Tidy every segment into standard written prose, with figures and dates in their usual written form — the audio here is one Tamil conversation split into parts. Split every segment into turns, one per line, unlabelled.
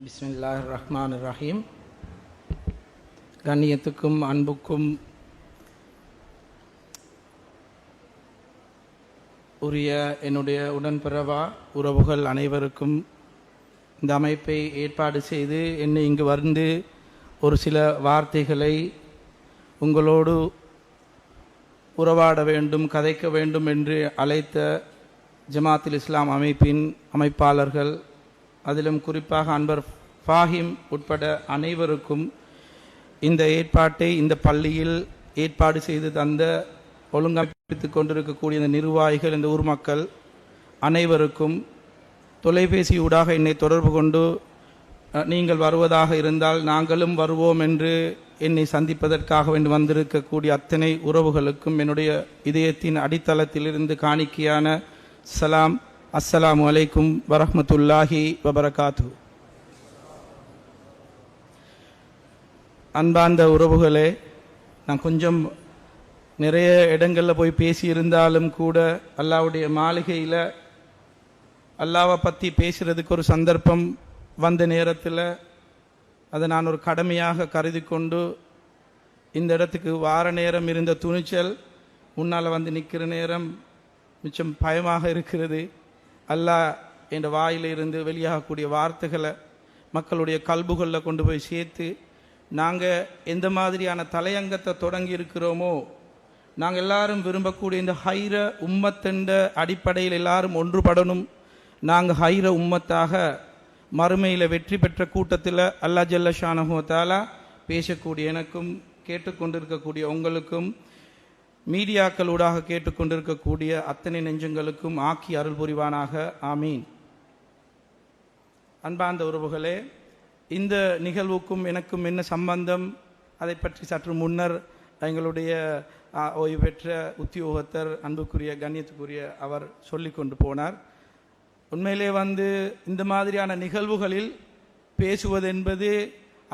பிஸ்மில்லாஹிர் ரஹ்மானிர் ரஹீம். கண்ணியத்துக்கும் அன்புக்கும் உரிய என்னுடைய உடன்பிறவா உறவுகள் அனைவருக்கும் இந்த அமைப்பை ஏற்பாடு செய்து என்னை இங்கு வந்து ஒரு சில வார்த்தைகளை உங்களோடு உறவாட வேண்டும், கதைக்க வேண்டும் என்று அழைத்த ஜமாத்துல் இஸ்லாம் அமைப்பின் அமைப்பாளர்கள், அதிலும் குறிப்பாக அன்பர் ஃபாஹிம் உட்பட அனைவருக்கும், இந்த ஏற்பாட்டை இந்த பள்ளியில் ஏற்பாடு செய்து தந்த ஒழுங்கமைத்துக் கொண்டிருக்கக்கூடிய இந்த நிர்வாகிகள், இந்த ஊர் மக்கள் அனைவருக்கும், தொலைபேசி ஊடாக என்னை தொடர்பு கொண்டு நீங்கள் வருவதாக இருந்தால் நாங்களும் வருவோம் என்று என்னை சந்திப்பதற்காக வேண்டி வந்திருக்கக்கூடிய அத்தனை உறவுகளுக்கும் என்னுடைய இதயத்தின் அடித்தளத்திலிருந்து காணிக்கையான சலாம். அஸ்ஸலாமு அலைக்கும் வரஹ்மத்துல்லாஹி வபரகாத்து. அன்பார்ந்த உறவுகளே, நான் கொஞ்சம் நிறைய இடங்களில் போய் பேசியிருந்தாலும் கூட அல்லாஹ்வுடைய மாளிகையில் அல்லாஹ்வை பற்றி பேசுகிறதுக்கு ஒரு சந்தர்ப்பம் வந்த நேரத்தில் அதை நான் ஒரு கடமையாக கருதி கொண்டு இந்த இடத்துக்கு வார நேரம் இருந்த துணிச்சல், முன்னால் வந்து நிற்கிற நேரம் மிச்சம் பயமாக இருக்கிறது. அல்லாஹ் என்ற வாயிலிருந்து வெளியாகக்கூடிய வார்த்தைகளை மக்களுடைய கல்புகளில் கொண்டு போய் சேர்த்து, நாங்கள் எந்த மாதிரியான தலையங்கத்தை தொடங்கி இருக்கிறோமோ, நாங்கள் எல்லாரும் விரும்பக்கூடிய இந்த ஹைர உம்மத்தென்ற அடிப்படையில் எல்லாரும் ஒன்றுபடணும், நாங்கள் ஹைர உம்மத்தாக மறுமையில் வெற்றி பெற்ற கூட்டத்தில் அல்லாஹ் ஜல்ல ஷானஹு வ தஆலா பேசக்கூடிய எனக்கும், கேட்டுக்கொண்டிருக்கக்கூடிய உங்களுக்கும், மீடியாக்களூடாக கேட்டுக்கொண்டிருக்கக்கூடிய அத்தனை நெஞ்சங்களுக்கும் ஆக்கி அருள் புரிவானாக. ஆமீன். அன்பார்ந்த உறவுகளே, இந்த நிகழ்வுக்கும் எனக்கும் என்ன சம்பந்தம், அதை பற்றி சற்று முன்னர் எங்களுடைய ஓய்வு பெற்ற உத்தியோகத்தர், அன்புக்குரிய கண்ணியத்துக்குரிய அவர் சொல்லி கொண்டு போனார். உண்மையிலே இந்த மாதிரியான நிகழ்வுகளில் பேசுவது என்பது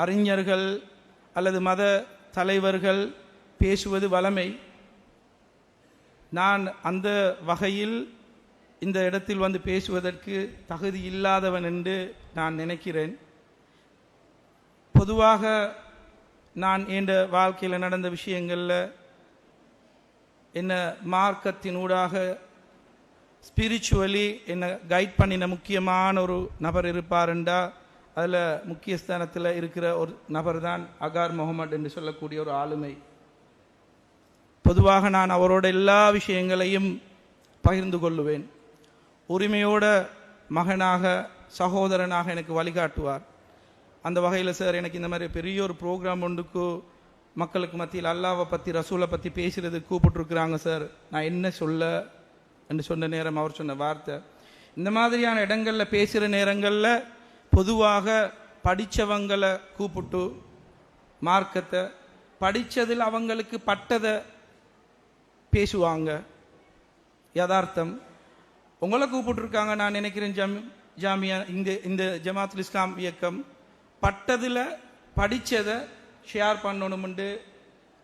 அறிஞர்கள் அல்லது மத தலைவர்கள் பேசுவது வளமை. நான் அந்த வகையில் இந்த இடத்தில் பேசுவதற்கு தகுதி இல்லாதவன் என்று நான் நினைக்கிறேன். பொதுவாக நான் என் வாழ்க்கையில் நடந்த விஷயங்களில் என்ன மார்க்கத்தினூடாக ஸ்பிரிச்சுவலி என்னை கைட் பண்ணின முக்கியமான ஒரு நபர் இருப்பாருண்டா அதில் முக்கிய ஸ்தானத்தில் இருக்கிற ஒரு நபர் தான் அகார் முகமது என்று சொல்லக்கூடிய ஒரு ஆளுமை. பொதுவாக நான் அவரோட எல்லா விஷயங்களையும் பகிர்ந்து கொள்ளுவேன். உரிமையோட மகனாக, சகோதரனாக எனக்கு வழிகாட்டுவார். அந்த வகையில் சார், எனக்கு இந்த மாதிரி பெரிய ஒரு ப்ரோக்ராம் ஒன்றுக்கு மக்களுக்கு மத்தியில் அல்லாவை பற்றி, ரசூலை பற்றி பேசுகிறது கூப்பிட்டுருக்குறாங்க சார், நான் என்ன சொல்ல என்று சொன்ன நேரம் அவர் சொன்ன வார்த்தை, இந்த மாதிரியான இடங்களில் பேசுகிற நேரங்களில் பொதுவாக படித்தவங்களை கூப்பிட்டு மார்க்கத்தை படித்ததில் அவங்களுக்கு பட்டதை பேசுவாங்க. யதார்த்தம். உங்களை கூப்பிட்டுருக்காங்க, நான் நினைக்கிறேன் ஜாமியா இந்த ஜமாத்துல் இஸ்லாம் இயக்கம் பட்டதில் படித்ததை ஷேர் பண்ணணும்னு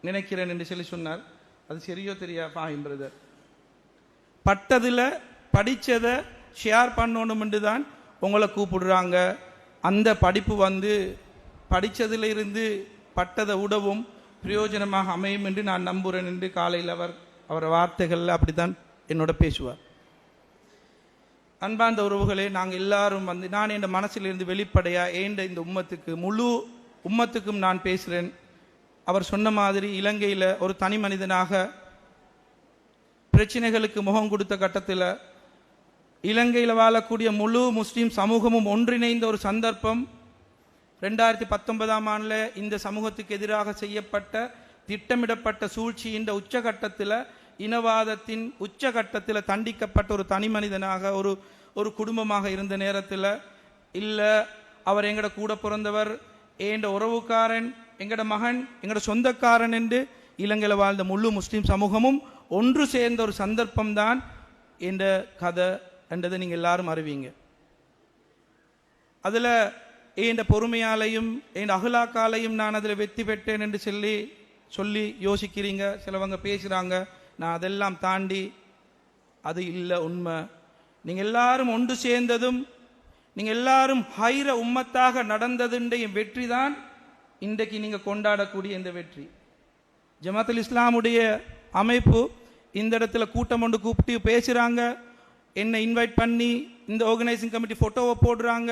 நினைக்கிறேன் என்று சொல்லி சொன்னார். அது சரியோ தெரியா ஃபாஹிம் பிரதர்? பட்டதில் படித்ததை ஷேர் பண்ணணும்னு தான் உங்களை கூப்பிடுறாங்க. அந்த படிப்பு படித்ததில் இருந்து பட்டதை உடவும் பிரயோஜனமாக அமையும் என்று நான் நம்புகிறேன் என்று காலையில் அவர் வார்த்தைகளில் அப்படித்தான் என்னோட பேசுவார். அன்பார்ந்த உறவுகளே, நாங்கள் எல்லாரும் நான் என் மனசிலிருந்து வெளிப்படையாக இந்த உம்மத்துக்கு, முழு உம்மத்துக்கும் நான் பேசுகிறேன். அவர் சொன்ன மாதிரி இலங்கையில் ஒரு தனி மனிதனாக பிரச்சனைகளுக்கு முகம் கொடுத்த கட்டத்தில் இலங்கையில் வாழக்கூடிய முழு முஸ்லீம் சமூகமும் ஒன்றிணைந்த ஒரு சந்தர்ப்பம் 2019ஆம் ஆண்டில் இந்த சமூகத்துக்கு எதிராக செய்யப்பட்ட திட்டமிடப்பட்ட சூழ்ச்சியின் உச்சகட்டத்தில், இனவாதத்தின் உச்சகட்டத்தில் தண்டிக்கப்பட்ட ஒரு தனி மனிதனாக, ஒரு குடும்பமாக இருந்த நேரத்தில், இல்லை அவர் எங்கட கூட பிறந்தவர், எங்கட உறவுக்காரன், எங்கட மகன், எங்கட சொந்தக்காரன் என்று இலங்கையில் வாழ்ந்த முழு முஸ்லீம் சமூகமும் ஒன்று சேர்ந்த ஒரு சந்தர்ப்பம்தான் என்ற கதை என்றதை நீங்கள் எல்லாரும் அறிவீங்க. அதில் என் பொறுமையாலையும் என் அகலாக்காலையும் நான் அதில் வெற்றி பெற்றேன் என்று சொல்லி யோசிக்கிறீங்க. சிலவங்க பேசுகிறாங்க. நான் அதெல்லாம் தாண்டி அது இல்லை உண்மை. நீங்கள் எல்லாரும் ஒன்று சேர்ந்ததும் நீங்க எல்லாரும் ஹைர உம்மத்தாக நடந்ததுடைய வெற்றி தான் இன்றைக்கு நீங்க கொண்டாடக்கூடிய இந்த வெற்றி. ஜமாத்துல் இஸ்லாமுடைய அமைப்பு இந்த இடத்துல கூட்டம் ஒன்று கூப்பிட்டு பேசுறாங்க, என்னை இன்வைட் பண்ணி இந்த ஆர்கனைசிங் கமிட்டி போட்டோவை போடுறாங்க.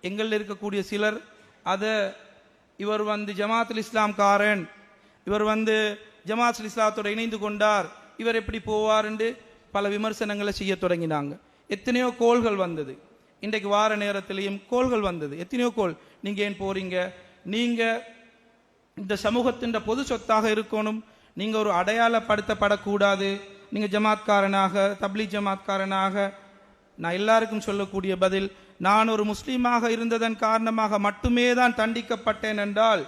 எங்களில் இருக்கக்கூடிய சிலர் அதை இவர் ஜமாத்துல் இஸ்லாம்காரன், இவர் ஜமாத்துல் இஸ்லாத்தோட இணைந்து கொண்டார், இவர் எப்படி போவார் என்று பல விமர்சனங்களை செய்ய தொடங்கினாங்க. எத்தனையோ கோள்கள் வந்தது, இன்றைக்கு வார நேரத்திலையும் கோள்கள் வந்தது, எத்தனையோ கோள். நீங்க ஏன் போறீங்க, நீங்க இந்த சமூகத்தின் பொது சொத்தாக இருக்கணும், நீங்க ஒரு அடையாளப்படுத்தப்படக்கூடாது, நீங்க ஜமாத்காரனாக தப்லீக் ஜமாத்காரனாக. நான் எல்லாருக்கும் சொல்லக்கூடிய பதில், நான் ஒரு முஸ்லீமாக இருந்ததன் காரணமாக மட்டுமே தான் தண்டிக்கப்பட்டேன் என்றால்,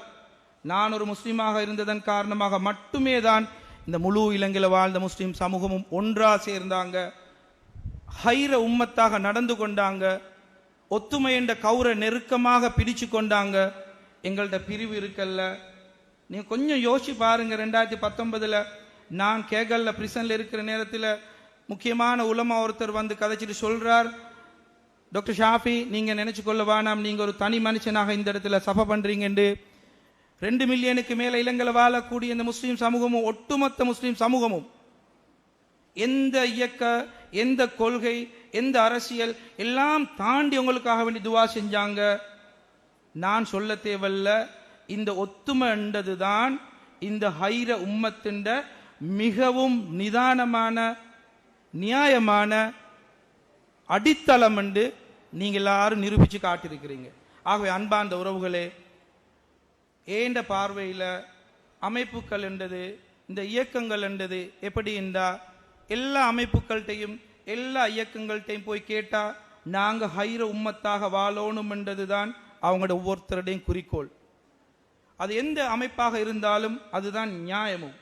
நான் ஒரு முஸ்லீமாக இருந்ததன் காரணமாக மட்டுமே தான் இந்த முழு இலங்கையில் வாழ்ந்த முஸ்லீம் சமூகமும் ஒன்றா சேர்ந்தாங்க, ஹைர உம்மத்தாக நடந்து கொண்டாங்க, ஒத்துமை என்ற கௌரை நெருக்கமாக பிடிச்சு கொண்டாங்க. எங்கள்கிட்ட பிரிவு இருக்கல்ல. நீங்க கொஞ்சம் யோசிச்சு பாருங்க. 2019 நான் கேகல்ல பிரிசன்ல இருக்கிற நேரத்தில் முக்கியமான உலமா ஒருத்தர் கதைச்சிட்டு சொல்றார், டாக்டர் ஷாஃபி நீங்க நினைச்சு கொள்ள வேணாம், நீங்க ஒரு தனி மனுஷனாக இந்த இடத்துல சபை பண்றீங்க என்று. 2 மில்லியனுக்கு மேல இலங்கையில் வாழக்கூடிய இந்த முஸ்லீம் சமூகமும் ஒட்டுமொத்த முஸ்லீம் சமூகமும் எந்த இயக்க, எந்த கொள்கை, எந்த அரசியல் எல்லாம் தாண்டி உங்களுக்காக வேண்டி துவா செஞ்சாங்க. நான் சொல்ல தேவல்ல, இந்த ஒத்துமை என்றதுதான் இந்த ஹைர உம்மத்தின் மிகவும் நிதானமான நியாயமான அடித்தளம் என்று நீங்க எல்லாரும் நிரூபிச்சு காட்டியிருக்கிறீங்க. ஆகவே அன்பார்ந்த உறவுகளே, ஏண்ட பார்வையில் அமைப்புகள் என்றது, இந்த இயக்கங்கள் என்றது எப்படி என்றா, எல்லா அமைப்புகள்கிட்டையும் எல்லா இயக்கங்கள்கிட்டையும் போய் கேட்டா நாங்க ஹைர உம்மத்தாக வாழணும் என்றதுதான் அவங்களோட ஒவ்வொருத்தருடையும் குறிக்கோள். அது எந்த அமைப்பாக இருந்தாலும் அதுதான் நியாயமும்.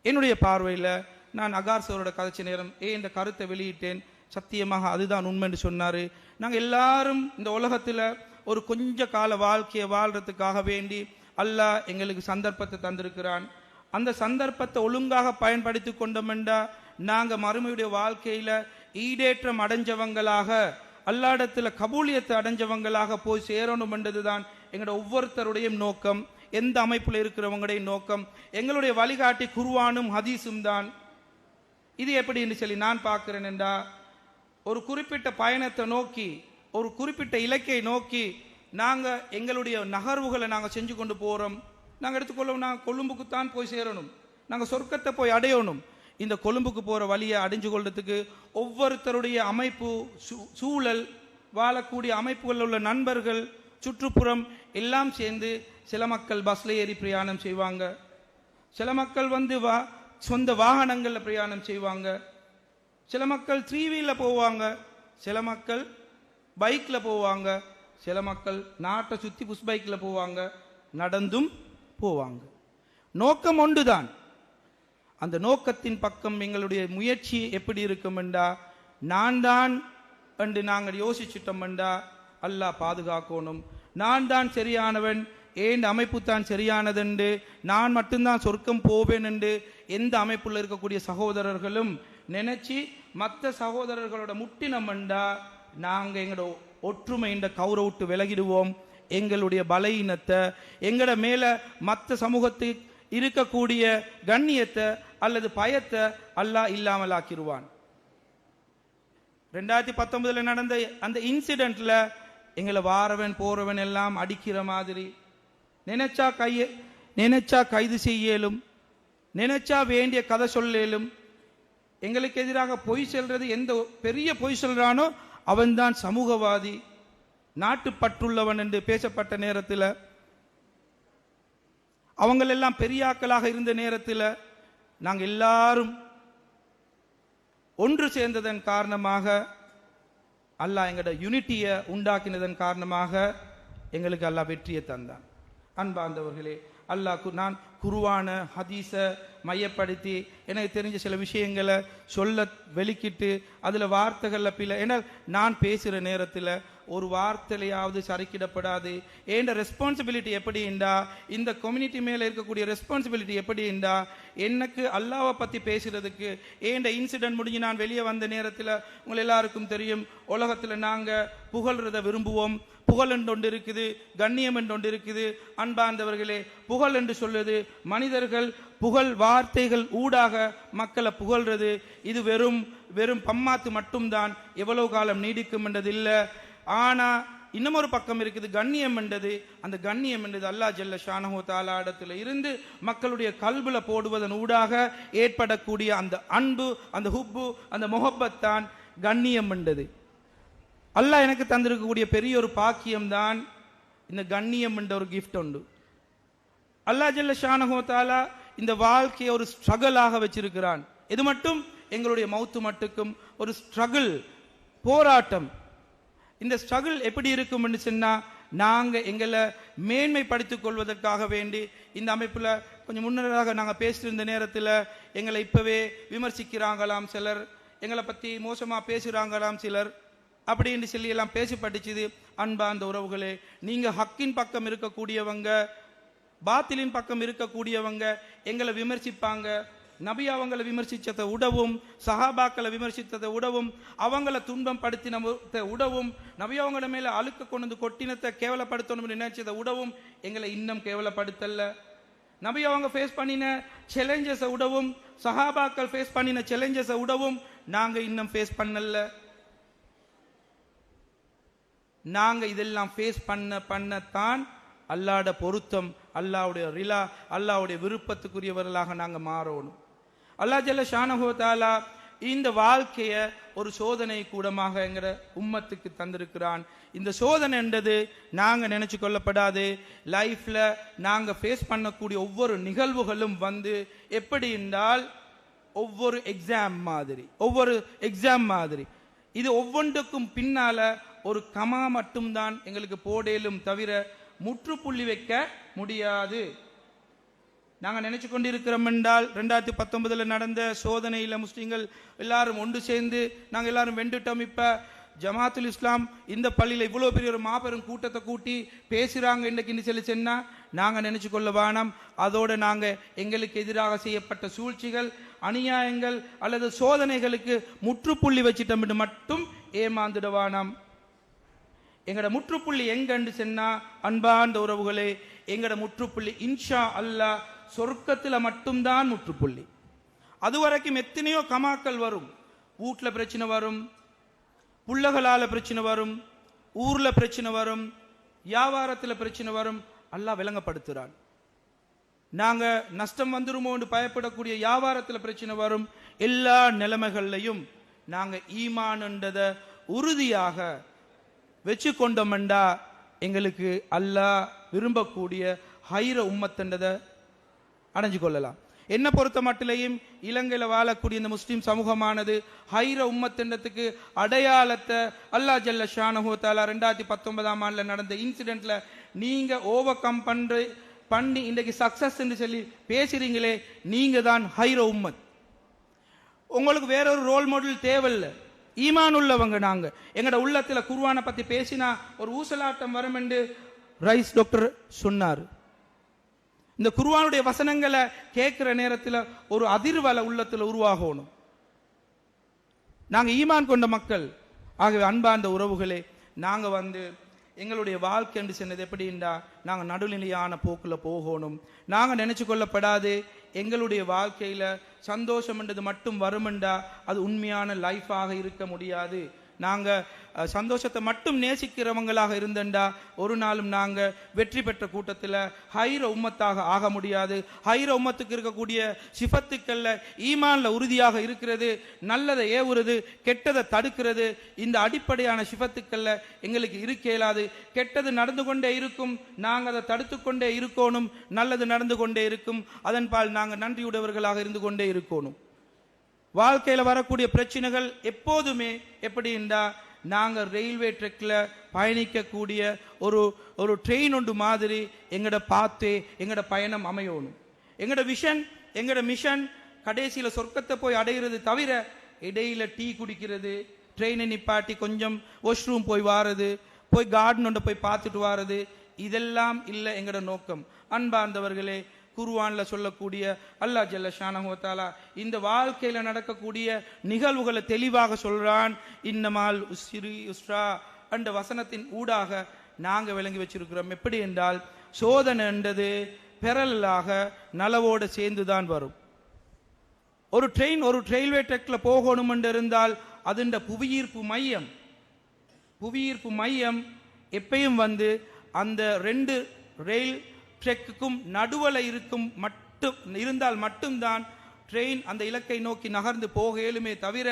என்னுடைய பார்வையில் நான் அகார் சோரோட கதைச்ச நேரம் இந்த கருத்தை வெளியிட்டேன். சத்தியமாக அதுதான் உண்மை என்று சொன்னாரு. நாங்கள் எல்லாரும் இந்த உலகத்தில் ஒரு கொஞ்ச கால வாழ்க்கையை வாழ்றதுக்காக வேண்டி அல்லாஹ் எங்களுக்கு சந்தர்ப்பத்தை தந்திருக்கிறான். அந்த சந்தர்ப்பத்தை ஒழுங்காக பயன்படுத்தி கொண்டோம்டா நாங்கள் மறுமையுடைய வாழ்க்கையில ஈடேற்றம் அடைஞ்சவங்களாக, அல்லாடத்துல கபூலியத்தை அடைஞ்சவங்களாக போய் சேரணும் என்றதுதான் எங்களோட ஒவ்வொருத்தருடைய நோக்கம். எந்த அமைப்புல இருக்கிறவங்களுடைய நோக்கம், எங்களுடைய வழிகாட்டி குர்ஆனும் ஹதீஸும் தான். இது எப்படி என்று சொல்லி நான் பார்க்கிறேன் என்றா, ஒரு குறிப்பிட்ட பயணத்தை நோக்கி, ஒரு குறிப்பிட்ட இலக்கை நோக்கி நாங்க எங்களுடைய நகர்வுகளை நாங்க செஞ்சு கொண்டு போறோம். நாங்க எடுத்துக்கொள்ளோம், நாங்க கொழும்புக்கு தான் போய் சேரணும், நாங்க சொர்க்கத்தை போய் அடையணும். இந்த கொழும்புக்கு போற வழியை அடைஞ்சு கொள்றதுக்கு ஒவ்வொருத்தருடைய அமைப்பு, சூழல், வாழக்கூடிய அமைப்புகளில் உள்ள நண்பர்கள், சுற்றுப்புறம் எல்லாம் சேர்ந்து சில மக்கள் பஸ்ல ஏறி பிரயாணம் செய்வாங்க, சில மக்கள் சொந்த வாகனங்கள்ல பிரயாணம் செய்வாங்க, சில மக்கள் 3 வீல்ல போவாங்க, சில மக்கள் பைக்ல போவாங்க, சில மக்கள் நாட்டை சுத்தி புஷ் பைக்ல போவாங்க, நடந்தும் போவாங்க. நோக்கம் ஒன்றுதான். அந்த நோக்கத்தின் பக்கம் எங்களுடைய முயற்சி எப்படி இருக்கும் என்றா, நான் தான் என்று நாங்கள் யோசிச்சுட்டோம் என்றா அல்லாஹ் பாதுகாக்கணும். நான் தான் சரியானவன், ஏன் அமைப்பு தான் சரியானதென்று, நான் மட்டும்தான் சொர்க்கம் போவேன் என்று எந்த அமைப்புள்ள இருக்கக்கூடிய சகோதரர்களும் நினைச்சு மற்ற சகோதரர்களோட முட்டினம் என்றா நாங்கள் எங்களோட ஒற்றுமை என்ற கௌரவிட்டு விலகிடுவோம். எங்களுடைய பலவீனத்தை, எங்களோட மேல மற்ற சமூகத்துக்கு இருக்கக்கூடிய கண்ணியத்தை அல்லது பயத்தை அல்லாஹ் இல்லாமல் ஆக்கிடுவான். 2019 நடந்த அந்த இன்சிடென்ட்ல எங்களை வாரவன் போறவன் எல்லாம் அடிக்கிற மாதிரி, நினைச்சா கைது செய்யலும், நினைச்சா வேண்டிய கதை சொல்லலும். எங்களுக்கு எதிராக பொய் சொல்றது, எந்த பெரிய பொய் சொல்றானோ அவன்தான் சமூகவாதி, நாட்டுப்பற்றுள்ளவன் என்று பேசப்பட்ட நேரத்தில், அவங்களெல்லாம் பெரியாக்களாக இருந்த நேரத்தில் நாங்கள் எல்லாரும் ஒன்று சேர்ந்ததன் காரணமாக, அல்லாஹ் எங்களோட யூனிட்டியை உண்டாக்கினதன் காரணமாக எங்களுக்கு அல்லாஹ் வெற்றியை தந்தான். அன்பார்ந்தவர்களே, அல்லாஹ் நான் குர்ஆன ஹதீஸை மையப்படுத்தி எனக்கு தெரிஞ்ச சில விஷயங்களை சொல்ல வெளிக்கிட்டு அதில் வார்த்தைகளில் பிள்ளை, ஏன்னா நான் பேசுகிற நேரத்தில் ஒரு வார்த்தையிலையாவது சரிக்கிடப்படாது. ஏண்ட ரெஸ்பான்சிபிலிட்டி எப்படி என்றா, இந்த கம்யூனிட்டி மேல இருக்கக்கூடிய ரெஸ்பான்சிபிலிட்டி எப்படி என்றா, எனக்கு அல்லாவை பத்தி பேசுறதுக்கு ஏண்ட இன்சிடென்ட் முடிஞ்சு நான் வெளியே வந்த நேரத்தில் உங்கள் எல்லாருக்கும் தெரியும், உலகத்தில் நாங்க புகழ்றத விரும்புவோம். புகழ் என்று ஒன்று இருக்குது, கண்ணியம் என்று ஒன்று இருக்குது. அன்பார்ந்தவர்களே, புகழ் என்று சொல்லுது மனிதர்கள் புகழ் வார்த்தைகள் ஊடாக மக்களை புகழ்றது. இது வெறும் வெறும் பம்மாத்து மட்டும்தான், எவ்வளவு காலம் நீடிக்கும் என்றது இல்லை. ஆனா இன்னும் ஒரு பக்கம் இருக்குது கண்ணியம் என்றது. அந்த கண்ணியம் என்றது அல்லாஹ் ஜல்ல ஷானஹு தஆலா இடத்துல இருந்து மக்களுடைய கல்புல போடுவதன் ஊடாக ஏற்படக்கூடிய அந்த அன்பு, அந்த ஹுப்பு, அந்த முஹப்பத் தான் கண்ணியம் என்றது. அல்லாஹ் எனக்கு தந்திருக்கக்கூடிய பெரிய ஒரு பாக்கியம் தான் இந்த கண்ணியம் என்ற ஒரு கிஃப்ட் உண்டு. அல்லாஹ் ஜல்ல ஷானஹு தஆலா இந்த வாழ்க்கையை ஒரு ஸ்ட்ரகிளாக வச்சிருக்கிறான். இது மட்டும் எங்களுடைய மௌத்து மட்டுக்கும் ஒரு ஸ்ட்ரகிள், போராட்டம். இந்த ஸ்ட்ரகிள் எப்படி இருக்கும் என்று சொன்னா, நாங்க எங்களை மேன்மைப்படுத்திக் கொள்வதற்காக வேண்டி இந்த அமைப்புல கொஞ்சம் முன்னதாக நாங்கள் பேசியிருந்த நேரத்தில் எங்களை இப்பவே விமர்சிக்கிறாங்களாம் சிலர், எங்களை பத்தி மோசமா பேசுறாங்களாம் சிலர், அப்படின்னு சொல்லி எல்லாம் பேசப்பட்டுச்சுது. அன்பா அந்த உறவுகளே, நீங்க ஹக்கின் பக்கம் இருக்கக்கூடியவங்க, பாத்திலின் பக்கம் இருக்கக்கூடியவங்க எங்களை விமர்சிப்பாங்க. நபி அவங்களை விமர்சித்ததை உடவும், சஹாபாக்களை விமர்சித்ததை உடவும், அவங்கள துன்பம் படுத்தின உடவும், நபி அவங்கள மேல அழுக்க கொண்டு கொட்டினத்தை கேவலப்படுத்தணும் நினைச்சதை உடவும் எங்களை இன்னும் கேவலப்படுத்தல. நபி அவங்க ஃபேஸ் பண்ணின சேலஞ்சஸை உடவும், சஹாபாக்கள் ஃபேஸ் பண்ணின சேலஞ்சஸை உடவும் நாங்க இன்னும் ஃபேஸ் பண்ணல. நாங்க இதெல்லாம் ஃபேஸ் பண்ணத்தான் அல்லாஹ்வுடைய பொருத்தம், அல்லாஹ்வுடைய ரிலா, அல்லாஹ்வுடைய விருப்பத்துக்குரியவர்களாக நாங்க மாறணும். அல்லாஹ் ஜல்ல ஷானஹு தஆலா இந்த வாழ்க்கைய ஒரு சோதனை கூடமாக என்கிற உம்மத்துக்கு தந்திருக்கிறான். இந்த சோதனை என்றது நாங்க நினைச்சு கொள்ளப்படாது. லைஃப்ல நாங்க ஃபேஸ் பண்ணக்கூடிய ஒவ்வொரு நிகழ்வுகளும் எப்படி என்றால் ஒவ்வொரு எக்ஸாம் மாதிரி. இது ஒவ்வொன்றுக்கும் பின்னால ஒரு கமா மட்டும்தான் எங்களுக்கு போடலும் தவிர முற்றுப்புள்ளி வைக்க முடியாது. நாங்க நினைச்சு கொண்டிருக்கிறோம் என்றால் 2019 நடந்த சோதனையில முஸ்லிம்கள் எல்லாரும் ஒன்று சேர்ந்து நாங்க எல்லாரும் வெண்டுட்டோம். இப்ப ஜமாத்துல் இஸ்லாம் இந்த பள்ளியில இவ்வளவு பெரிய ஒரு மாபெரும் கூட்டத்தை கூட்டி பேசுறாங்க இன்னைக்கு சொல்லி சொன்னா நாங்க நினைச்சு கொள்ள வேணாம். அதோட நாங்க எங்களுக்கு எதிராக செய்யப்பட்ட சூழ்ச்சிகள், அநியாயங்கள் அல்லது சோதனைகளுக்கு முற்றுப்புள்ளி வச்சிட்டோம் என்று மட்டும் ஏமாந்துடவானாம். எங்கட முற்றுப்புள்ளி எங்கன்னு சொன்னா, அன்பார்ந்த உறவுகளே, எங்கட முற்றுப்புள்ளி இன்ஷா அல்லாஹ் சொர்க்கத்துல மட்டும்தான் முற்றுப்புள்ளி. அதுவரைக்கும் எத்தனையோ கமாக்கள் வரும். வீட்டுல பிரச்சனை வரும், புள்ளகளால பிரச்சனை வரும், ஊர்ல பிரச்சனை வரும், வியாபாரத்துல பிரச்சனை வரும். அல்லாஹ் விளங்கப்படுத்துறான். நாங்க நஷ்டம் வந்துருமோன்னு பயப்படக்கூடிய வியாபாரத்துல பிரச்சனை வரும். எல்லா நிலைமைகள்லையும் நாங்க ஈமான்ன்றத உறுதியாக வச்சு கொண்டோம்டா எங்களுக்கு அல்லாஹ் விரும்பக்கூடிய ஹைர உம்மத்தண்டதை அடைஞ்சு கொள்ளலாம். என்ன பொறுத்த மட்டிலையும் இலங்கையில் வாழக்கூடிய இந்த முஸ்லிம் சமூகமானது ஹைர உம்மத்தண்டத்துக்கு அடையாளத்தை அல்லாஹ் ஜல்ல ஷானஹு தஆலா 2019 ஆண்டுல நடந்த இன்சிடென்ட்ல நீங்க ஓவர் கம் பண்ணி இன்றைக்கு சக்சஸ் என்று சொல்லி பேசுறீங்களே, நீங்க தான் ஹைர உம்மத். உங்களுக்கு வேற ஒரு ரோல் மாடல் தேவையில்லை. ஈமான் உள்ளவங்க நாங்க. எங்கட உள்ளத்துல குர்ஆனை பத்தி பேசினா ஒரு ஊசலாட்டம் வரும் என்று ரைஸ் டாக்டர் சொன்னார். இந்த குர்ஆனுடைய வசனங்களை கேட்கிற நேரத்தில் ஒரு அதிர்வலை உள்ளத்துல உருவாகணும். நாங்க ஈமான் கொண்ட மக்கள். ஆகவே அன்பார்ந்த உறவுகளே, நாங்க எங்களுடைய வாழ்க்கை என்று சொன்னது எப்படின்னா, நாங்க நடுநிலையான போக்குல போகணும். நாங்க நினைச்சு கொள்ளப்படாது எங்களுடைய வாழ்க்கையில சந்தோஷம் என்றது மட்டும் வருமெண்டா அது உண்மையான லைஃபாக இருக்க முடியாது. நாங்க சந்தோஷத்தை மட்டும் நேசிக்கிறவங்களாக இருந்தண்டா ஒரு நாளும் நாங்க வெற்றி பெற்ற கூட்டத்தில் ஹைர உம்மத்தாக ஆக முடியாது. ஹைர உம்மத்துக்கு இருக்கக்கூடிய சிஃபத்துக்கள்ல ஈமான்ல உறுதியாக இருக்கிறது, நல்லதை ஏவுறது, கெட்டதை தடுக்கிறது. இந்த அடிப்படையான சிஃபத்துக்கள்ல எங்களுக்கு இருக்க இயலாது. கெட்டது நடந்து கொண்டே இருக்கும், நாங்க அதை தடுத்து கொண்டே இருக்கணும். நல்லது நடந்து கொண்டே இருக்கும், அதன் பால் நாங்க நன்றியுடையவர்களாக இருந்து கொண்டே இருக்கணும். வாழ்க்கையில வரக்கூடிய பிரச்சனைகள் எப்போதுமே எப்படி என்றா, நாங்க ரயில்வே ட்ரெக்ல பயணிக்கக்கூடிய ஒரு ட்ரெயின் ஒன்று மாதிரி எங்கட பாத்தே எங்கட பயணம் அமையணும். எங்கட விஷன், எங்கட மிஷன் கடைசியில சொர்க்கத்தை போய் அடைகிறது தவிர இடையில டீ குடிக்கிறது, ட்ரெயினை நிப்பாட்டி கொஞ்சம் வாஷ்ரூம் போய் வாரது, போய் கார்டன் ஒன்றை போய் பார்த்துட்டு வாரது, இதெல்லாம் இல்லை எங்கட நோக்கம். அன்பார்ந்தவர்களே, குர்ஆன்ல சொல்லக்கூடிய அல்லாஹ் ஜல்ல ஷானஹு வ தஆலா இந்த வாழ்க்கையில நடக்கக்கூடிய நிகழ்வுகளை தெளிவாக சொல்றான். இன்னமால் உஸ்ரி யுஸ்ரா என்ற வசனத்தின் ஊடாக நாங்க விளங்கி வச்சிருக்கிறோம். எப்படி என்றால், சோதனை என்றது பெறலாக நலவோடு சேர்ந்துதான் வரும். ஒரு ட்ரெயின் ஒரு ரயில்வே ட்ராக்ல போகணும் என்று இருந்தால் அதுண்ட புவியீர்ப்பு மையம் எப்பயும் வந்து அந்த 2 ரயில் ட்ரெக்குக்கும் நடுவல இருந்தால் மட்டும்தான் ட்ரெயின் அந்த இலக்கை நோக்கி நகர்ந்து போக இயலுமே தவிர,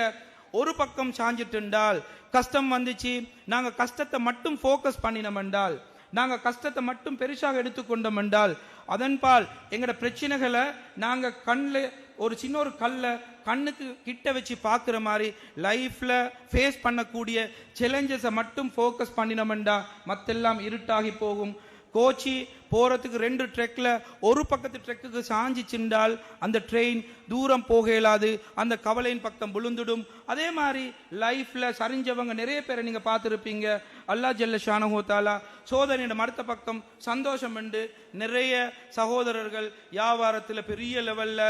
ஒரு பக்கம் சாஞ்சிட்டு இருந்தால், கஷ்டம் வந்துச்சு, நாங்க கஷ்டத்தை மட்டும் ஃபோக்கஸ் பண்ணினோம் என்றால், நாங்க கஷ்டத்தை மட்டும் பெருசாக எடுத்துக்கொண்டோம் என்றால், அதன்பால் எங்கட பிரச்சனைகளை நாங்க கண்ணில் ஒரு சின்ன ஒரு கல்லை கண்ணுக்கு கிட்ட வச்சு பார்க்குற மாதிரி லைஃப்ல ஃபேஸ் பண்ணக்கூடிய சேலஞ்சஸை மட்டும் ஃபோக்கஸ் பண்ணினோம்டா மற்றெல்லாம் இருட்டாகி போகும். கோச்சி போறதுக்கு 2 ட்ரெக்ல ஒரு பக்கத்து ட்ரெக்குக்கு சாஞ்சி சிண்டால் அந்த ட்ரெயின் தூரம் போக இயலாது, அந்த கவலையின் பக்கம் விழுந்துடும். அதே மாதிரி லைஃப்ல சரிஞ்சவங்க நிறைய பேரை நீங்க பார்த்துருப்பீங்க. அல்லாஹ் ஜல்ல ஷானஹு வ தஆலா சோதனையோட மறுத்த பக்கம் சந்தோஷம் என்று நிறைய சகோதரர்கள் வியாபாரத்தில் பெரிய லெவல்ல,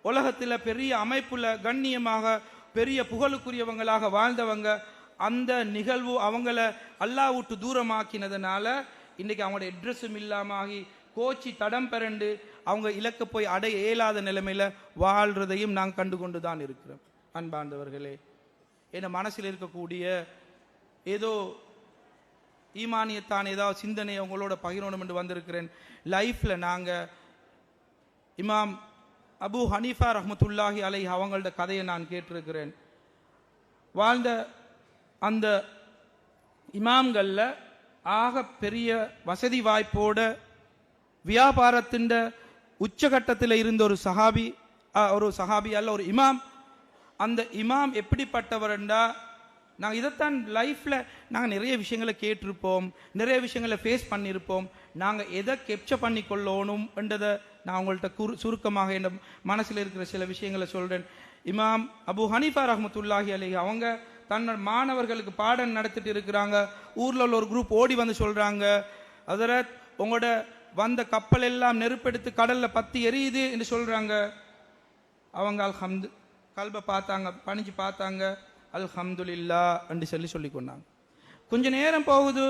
உலகத்தில் பெரிய அமைப்புல கண்ணியமாக பெரிய புகழுக்குரியவங்களாக வாழ்ந்தவங்க, அந்த நிகழ்வு அவங்கள அல்லாஹ் விட்டு தூரமாக்கினதுனால இன்னைக்கு அவங்களோட அட்ரஸும் இல்லாம கோச்சி தடம் பெறண்டு அவங்க இலக்க போய் அடைய இயலாத நிலைமையில வாழ்றதையும் நாங்கள் கண்டுகொண்டு தான் இருக்கிறோம். அன்பார்ந்தவர்களே, என் மனசில் இருக்கக்கூடிய ஏதோ ஈமானியத்தான் ஏதாவது சிந்தனையை உங்களோட பகிரணும் என்று வந்திருக்கிறேன். லைஃப்ல நாங்க இமாம் அபு ஹனீஃபா ரஹ்மத்துல்லாஹி அலைஹி அவங்களோட கதையை நான் கேட்டிருக்கிறேன். வாழ்ந்த அந்த இமாம்கள்ல ஆக பெரிய வசதி வாய்ப்போட வியாபாரத்தின் உச்சகட்டத்தில் இருந்த ஒரு சஹாபி அல்ல ஒரு இமாம். அந்த இமாம் எப்படிப்பட்டவர்ண்டா, நாங்கள் இதைத்தான் லைஃப்பில் நாங்கள் நிறைய விஷயங்களை கேட்டிருப்போம், நிறைய விஷயங்களை ஃபேஸ் பண்ணியிருப்போம். நாங்கள் எதை கேப்சர் பண்ணி கொள்ளணும் என்றதை நான் உங்கள்கிட்ட சுருக்கமாக என் மனசில் இருக்கிற சில விஷயங்களை சொல்கிறேன். இமாம் அபு ஹனீஃபா ரஹ்மத்துல்லாஹி அலைஹி அவங்க தன்னோட மாணவர்களுக்கு பாடம் நடத்திட்டு இருக்கிறாங்க. ஊரில் உள்ள ஒரு குரூப் ஓடி வந்து சொல்கிறாங்க, ஹதரத் உங்களோட வந்த கப்பல் எல்லாம் நெருப்பெடுத்து கடலில் பற்றி எரியுது என்று சொல்கிறாங்க. அவங்க கல்பை பார்த்தாங்க, பணிஞ்சு பார்த்தாங்க, அல்ஹம்துலில்லா என்று சொல்லி கொண்டாங்க. கொஞ்ச நேரம் போகுது,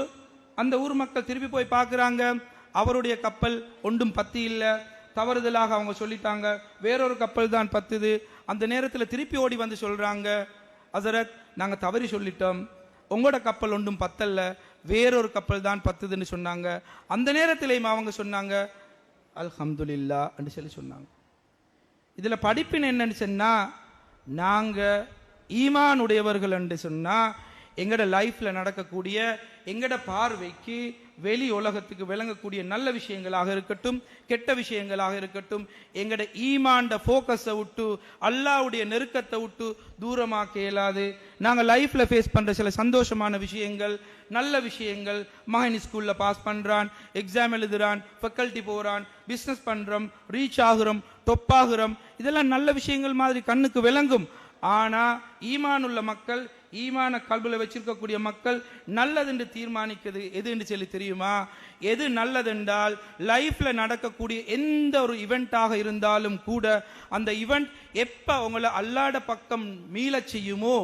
அந்த ஊர் மக்கள் திருப்பி போய் பார்க்குறாங்க, அவருடைய கப்பல் ஒன்றும் பத்தி இல்லை, தவறுதலாக அவங்க சொல்லிட்டாங்க, வேறொரு கப்பல் தான் பத்துது. அந்த நேரத்தில் திருப்பி ஓடி வந்து சொல்கிறாங்க, ஹசரத் நாங்கள் தவறி சொல்லிட்டோம், உங்களோட கப்பல் ஒன்றும் பத்தல்ல, வேறொரு கப்பல் தான் பத்துதுன்னு சொன்னாங்க. அந்த நேரத்திலேயும் அவங்க சொன்னாங்க அல்ஹம்துலில்லா என்று சொன்னாங்க. இதில் படிப்பின் என்னன்னு சொன்னால், நாங்கள் ஈமான் உடையவர்கள் என்று சொன்னால் எங்கட லைஃப்ல நடக்கக்கூடிய எங்கட பார்வைக்கு வெளி உலகத்துக்கு விளங்கக்கூடிய நல்ல விஷயங்களாக இருக்கட்டும், கெட்ட விஷயங்களாக இருக்கட்டும், எங்கட ஈமான்ட ஃபோக்கஸை விட்டு அல்லாஹ்வுடைய நெருக்கத்தை விட்டு தூரமாக்க இயலாது. நாங்கள் லைஃப்ல ஃபேஸ் பண்ற சில சந்தோஷமான விஷயங்கள், நல்ல விஷயங்கள், மகன் ஸ்கூல்ல பாஸ் பண்றான், எக்ஸாம் எழுதுறான், ஃபேக்கல்ட்டி போறான், பிஸ்னஸ் பண்றோம், ரீச் ஆகுறோம், டொப்பாகிறோம், இதெல்லாம் நல்ல விஷயங்கள் மாதிரி கண்ணுக்கு விளங்கும். ஆனா ஈமான் உள்ள மக்கள், ஈமான கல்புல வச்சிருக்கக்கூடிய மக்கள் நல்லதென்று தீர்மானிக்கிறது எது என்று சொல்லி தெரியுமா? எது நல்லதென்றால், லைஃப்ல நடக்கக்கூடிய எந்த ஒரு இவெண்டாக இருந்தாலும் கூட அந்த இவெண்ட் எப்ப உங்களை அல்லாஹ்ட பக்கம் மீளச் செய்யுமோ,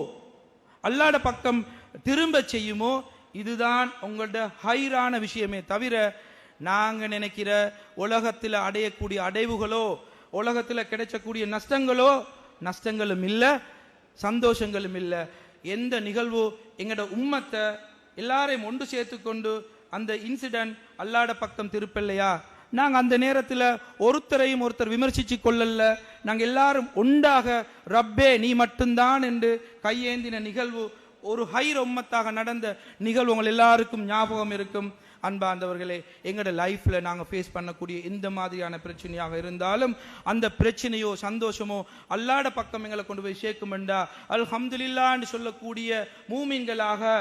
அல்லாஹ்ட பக்கம் திரும்ப செய்யுமோ, இதுதான் உங்களோட ஹைரான விஷயமே தவிர நாங்க நினைக்கிற உலகத்தில் அடையக்கூடிய அடைவுகளோ, உலகத்தில் கிடைக்கக்கூடிய நஷ்டங்களும் இல்லை, சந்தோஷங்களும் இல்லை. எந்த நிகழ்வு எங்கட உம்மத்தை எல்லாரையும் ஒன்று சேர்த்து கொண்டு அந்த இன்சிடென்ட் அல்லாஹ்ட பக்கம் திருப்பல்லையா, நாங்கள் அந்த நேரத்தில் ஒருத்தரையும் ஒருத்தர் விமர்சிச்சு கொள்ளல, நாங்கள் எல்லாரும் உண்டாக ரப்பே நீ மட்டும்தான் என்று கையேந்தின நிகழ்வு, ஒரு ஹைர் உம்மத்தாக நடந்த நிகழ்வு உங்கள் எல்லாருக்கும் ஞாபகம் இருக்கும். அன்பார்ந்தவர்களே, எங்களோட லைஃப்ல நாங்கள் ஃபேஸ் பண்ணக்கூடிய எந்த மாதிரியான பிரச்சனையாக இருந்தாலும் அந்த பிரச்சனையோ சந்தோஷமோ அல்லாஹ்ட பக்கம் எங்களை கொண்டு போய் சேர்க்குமெண்டா அல்ஹம்துலில்லாஹ் என்று சொல்லக்கூடிய மூமின்களாக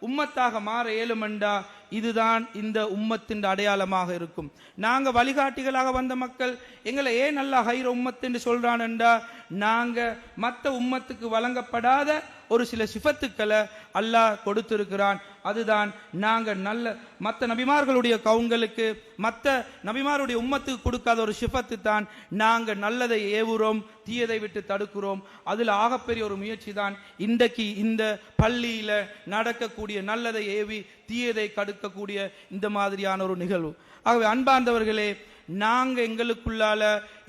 உம்மத்தாக மாற இயலுமெண்டா இதுதான் இந்த உம்மத்தின் அடையாளமாக இருக்கும். நாங்க வழிகாட்டிகளாக வந்த மக்கள் எங்களை ஏன் நல்லா ஹைர உம்மத் என்று சொல்றான்டா, நாங்க மற்ற உம்மத்துக்கு வழங்கப்படாத ஒரு சில சிஃபத்துக்களை அல்லாஹ் கொடுத்திருக்கிறான். அதுதான் நாங்க நல்ல மற்ற நபிமார்களுடைய கவுங்களுக்கு மற்ற நபிமாருடைய உம்மத்துக்கு கொடுக்காத ஒரு சிஃபத்து தான் நாங்க நல்லதை ஏவுறோம், தீயதை விட்டு தடுக்கிறோம். அதுல ஆகப்பெரிய ஒரு முயற்சி தான் இன்றைக்கு இந்த பள்ளியில நடக்கக்கூடிய நல்லதை ஏவி தீயதை தடுக்கக்கூடிய இந்த மாதிரியான ஒரு நிகழ்வு. ஆகவே அன்பார்ந்தவர்களே, நாங்க எங்களுக்குள்ளால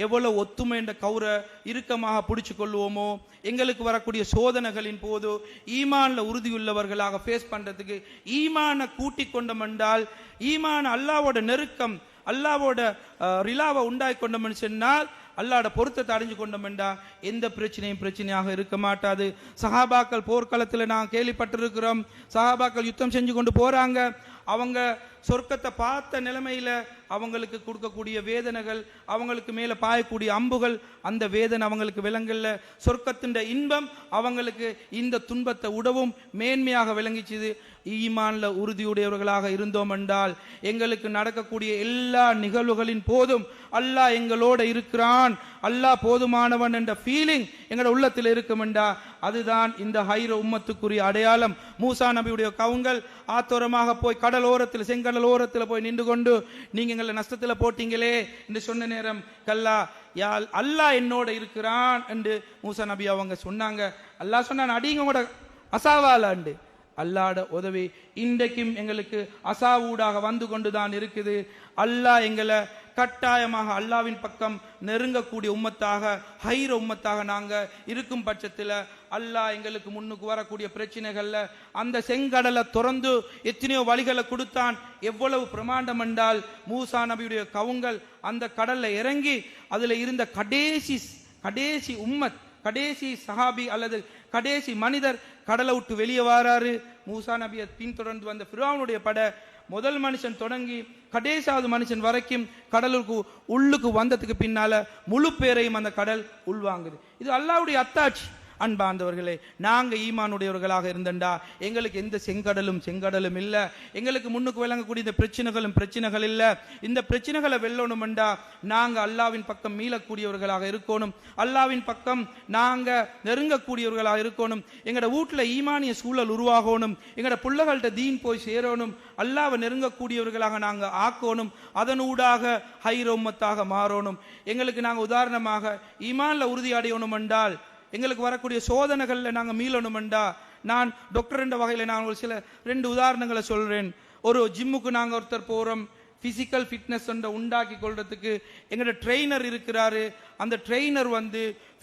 எவ்வளவு ஒத்துமை என்ற கௌர இறுக்கமாக பிடிச்சு கொள்வோமோ, எங்களுக்கு வரக்கூடிய சோதனைகளின் போது ஈமான்ல உறுதியுள்ளவர்களாக ஃபேஸ் பண்றதுக்கு ஈமான கூட்டி கொண்டோம் என்றால், ஈமான அல்லாவோட நெருக்கம், அல்லாவோட ரிலாவை உண்டாய் கொண்டோம்னு சொன்னால், அல்லாட பொருத்தத்தை அடைஞ்சு கொண்டோம் என்றா எந்த பிரச்சனையும் பிரச்சனையாக இருக்க மாட்டாது. சஹாபாக்கள் போர்க்களத்தில் நான் கேள்விப்பட்டிருக்கிறோம். சஹாபாக்கள் யுத்தம் செஞ்சு கொண்டு போறாங்க. அவங்க சொர்க்கத்தை பார்த்த நிலைமையில அவங்களுக்கு கொடுக்கக்கூடிய வேதனைகள், அவங்களுக்கு மேல பாயக்கூடிய அம்புகள், அந்த வேதனை அவங்களுக்கு விளங்கல்ல. சொர்க்கத்தின் இன்பம் அவங்களுக்கு இந்த துன்பத்தை உடவும் மேன்மையாக விளங்கிச்சுது. ஈமான்ல உறுதியுடையவர்களாக இருந்தோம் என்றால் எங்களுக்கு நடக்கக்கூடிய எல்லா நிகழ்வுகளின் போதும் அல்லாஹ் எங்களோட இருக்கிறான், அல்லாஹ் போதுமானவன் என்ற ஃபீலிங் எங்களோட உள்ளத்தில் இருக்கும் என்றா அதுதான் இந்த ஹைர உம்மத்துக்குரிய அடையாளம். மூசா நபியுடைய கவுங்கள் ஆத்தோரமாக போய் கடல் ஓரத்தில், செங்கடல் ஓரத்தில் போய் நின்று கொண்டு, நீங்க எங்களை நஷ்டத்தில் போட்டீங்களே என்று சொன்ன நேரம், கல்லா யால் அல்லாஹ் என்னோட இருக்கிறான் என்று மூசா நபி அவங்க சொன்னாங்க. அல்லாஹ் சொன்னான், அடிங்க கூட அசாவாலாண்டு. அல்லாட உதவி இன்றைக்கும் எங்களுக்கு அசாவூடாக வந்து கொண்டுதான் இருக்குது. அல்லாஹ் எங்களை கட்டாயமாக அல்லாவின் பக்கம் நெருங்கக்கூடிய உம்மத்தாக, ஹைர உம்மத்தாக நாங்க இருக்கும் பட்சத்தில் அல்லாஹ் எங்களுக்கு முன்னுக்கு வரக்கூடிய பிரச்சனைகள்ல அந்த செங்கடலை திறந்து எத்தனையோ வழிகளை கொடுத்தான். எவ்வளவு பிரமாண்டம் என்றால், மூசா நபியுடைய கவுங்கள் அந்த கடல்ல இறங்கி அதுல இருந்த கடைசி உம்மத், கடைசி சஹாபி அல்லது கடைசி மனிதர் கடலை விட்டு வெளியே வாராரு. மூசா நபியை பின்தொடர்ந்து வந்த ஃபிரௌனுடைய படை முதல் மனுஷன் தொடங்கி கடைசியாவது மனுஷன் வரைக்கும் கடலுக்கு உள்ளுக்கு வந்ததுக்கு பின்னால முழு பேரையும் அந்த கடல் உள்வாங்குது. இது அல்லாஹ்வுடைய அத்தாட்சி. அன்பார்ந்தவர்களே, நாங்க ஈமானுடையவர்களாக இருந்தண்டா எங்களுக்கு எந்த செங்கடலும் இல்ல, எங்களுக்கு முன்னுக்கு விளங்கக்கூடிய இந்த பிரச்சனைகள் இல்ல. இந்த பிரச்சனைகளை வெல்லணும்டா நாங்க அல்லாவின் பக்கம் மீளக்கூடியவர்களாக இருக்கணும், அல்லாவின் பக்கம் நாங்க நெருங்கக்கூடியவர்களாக இருக்கணும். எங்கட வீட்டுல ஈமானிய சூழல் உருவாகணும், எங்கட பிள்ளைகள்கிட்ட தீன் போய் சேரணும், அல்லாவை நெருங்கக்கூடியவர்களாக நாங்க ஆக்கணும், அதனூடாக ஹைர உம்மத்தாக மாறணும். எங்களுக்கு நாங்க உதாரணமாக ஈமான்ல உறுதி அடையணும் என்றால், எங்களுக்கு வரக்கூடிய சோதனைகள்ல நாங்க மீளணும்டா, நான் டாக்டர் என்ற வகையில் நான் ஒரு சில 2 உதாரணங்களை சொல்றேன். ஒரு ஜிம்முக்கு நாங்க ஒருத்தர் போறோம், பிசிக்கல் ஃபிட்னஸ் உண்டாக்கி கொள்றதுக்கு எங்களோட ட்ரெயினர் இருக்கிறாரு. அந்த ட்ரெயினர்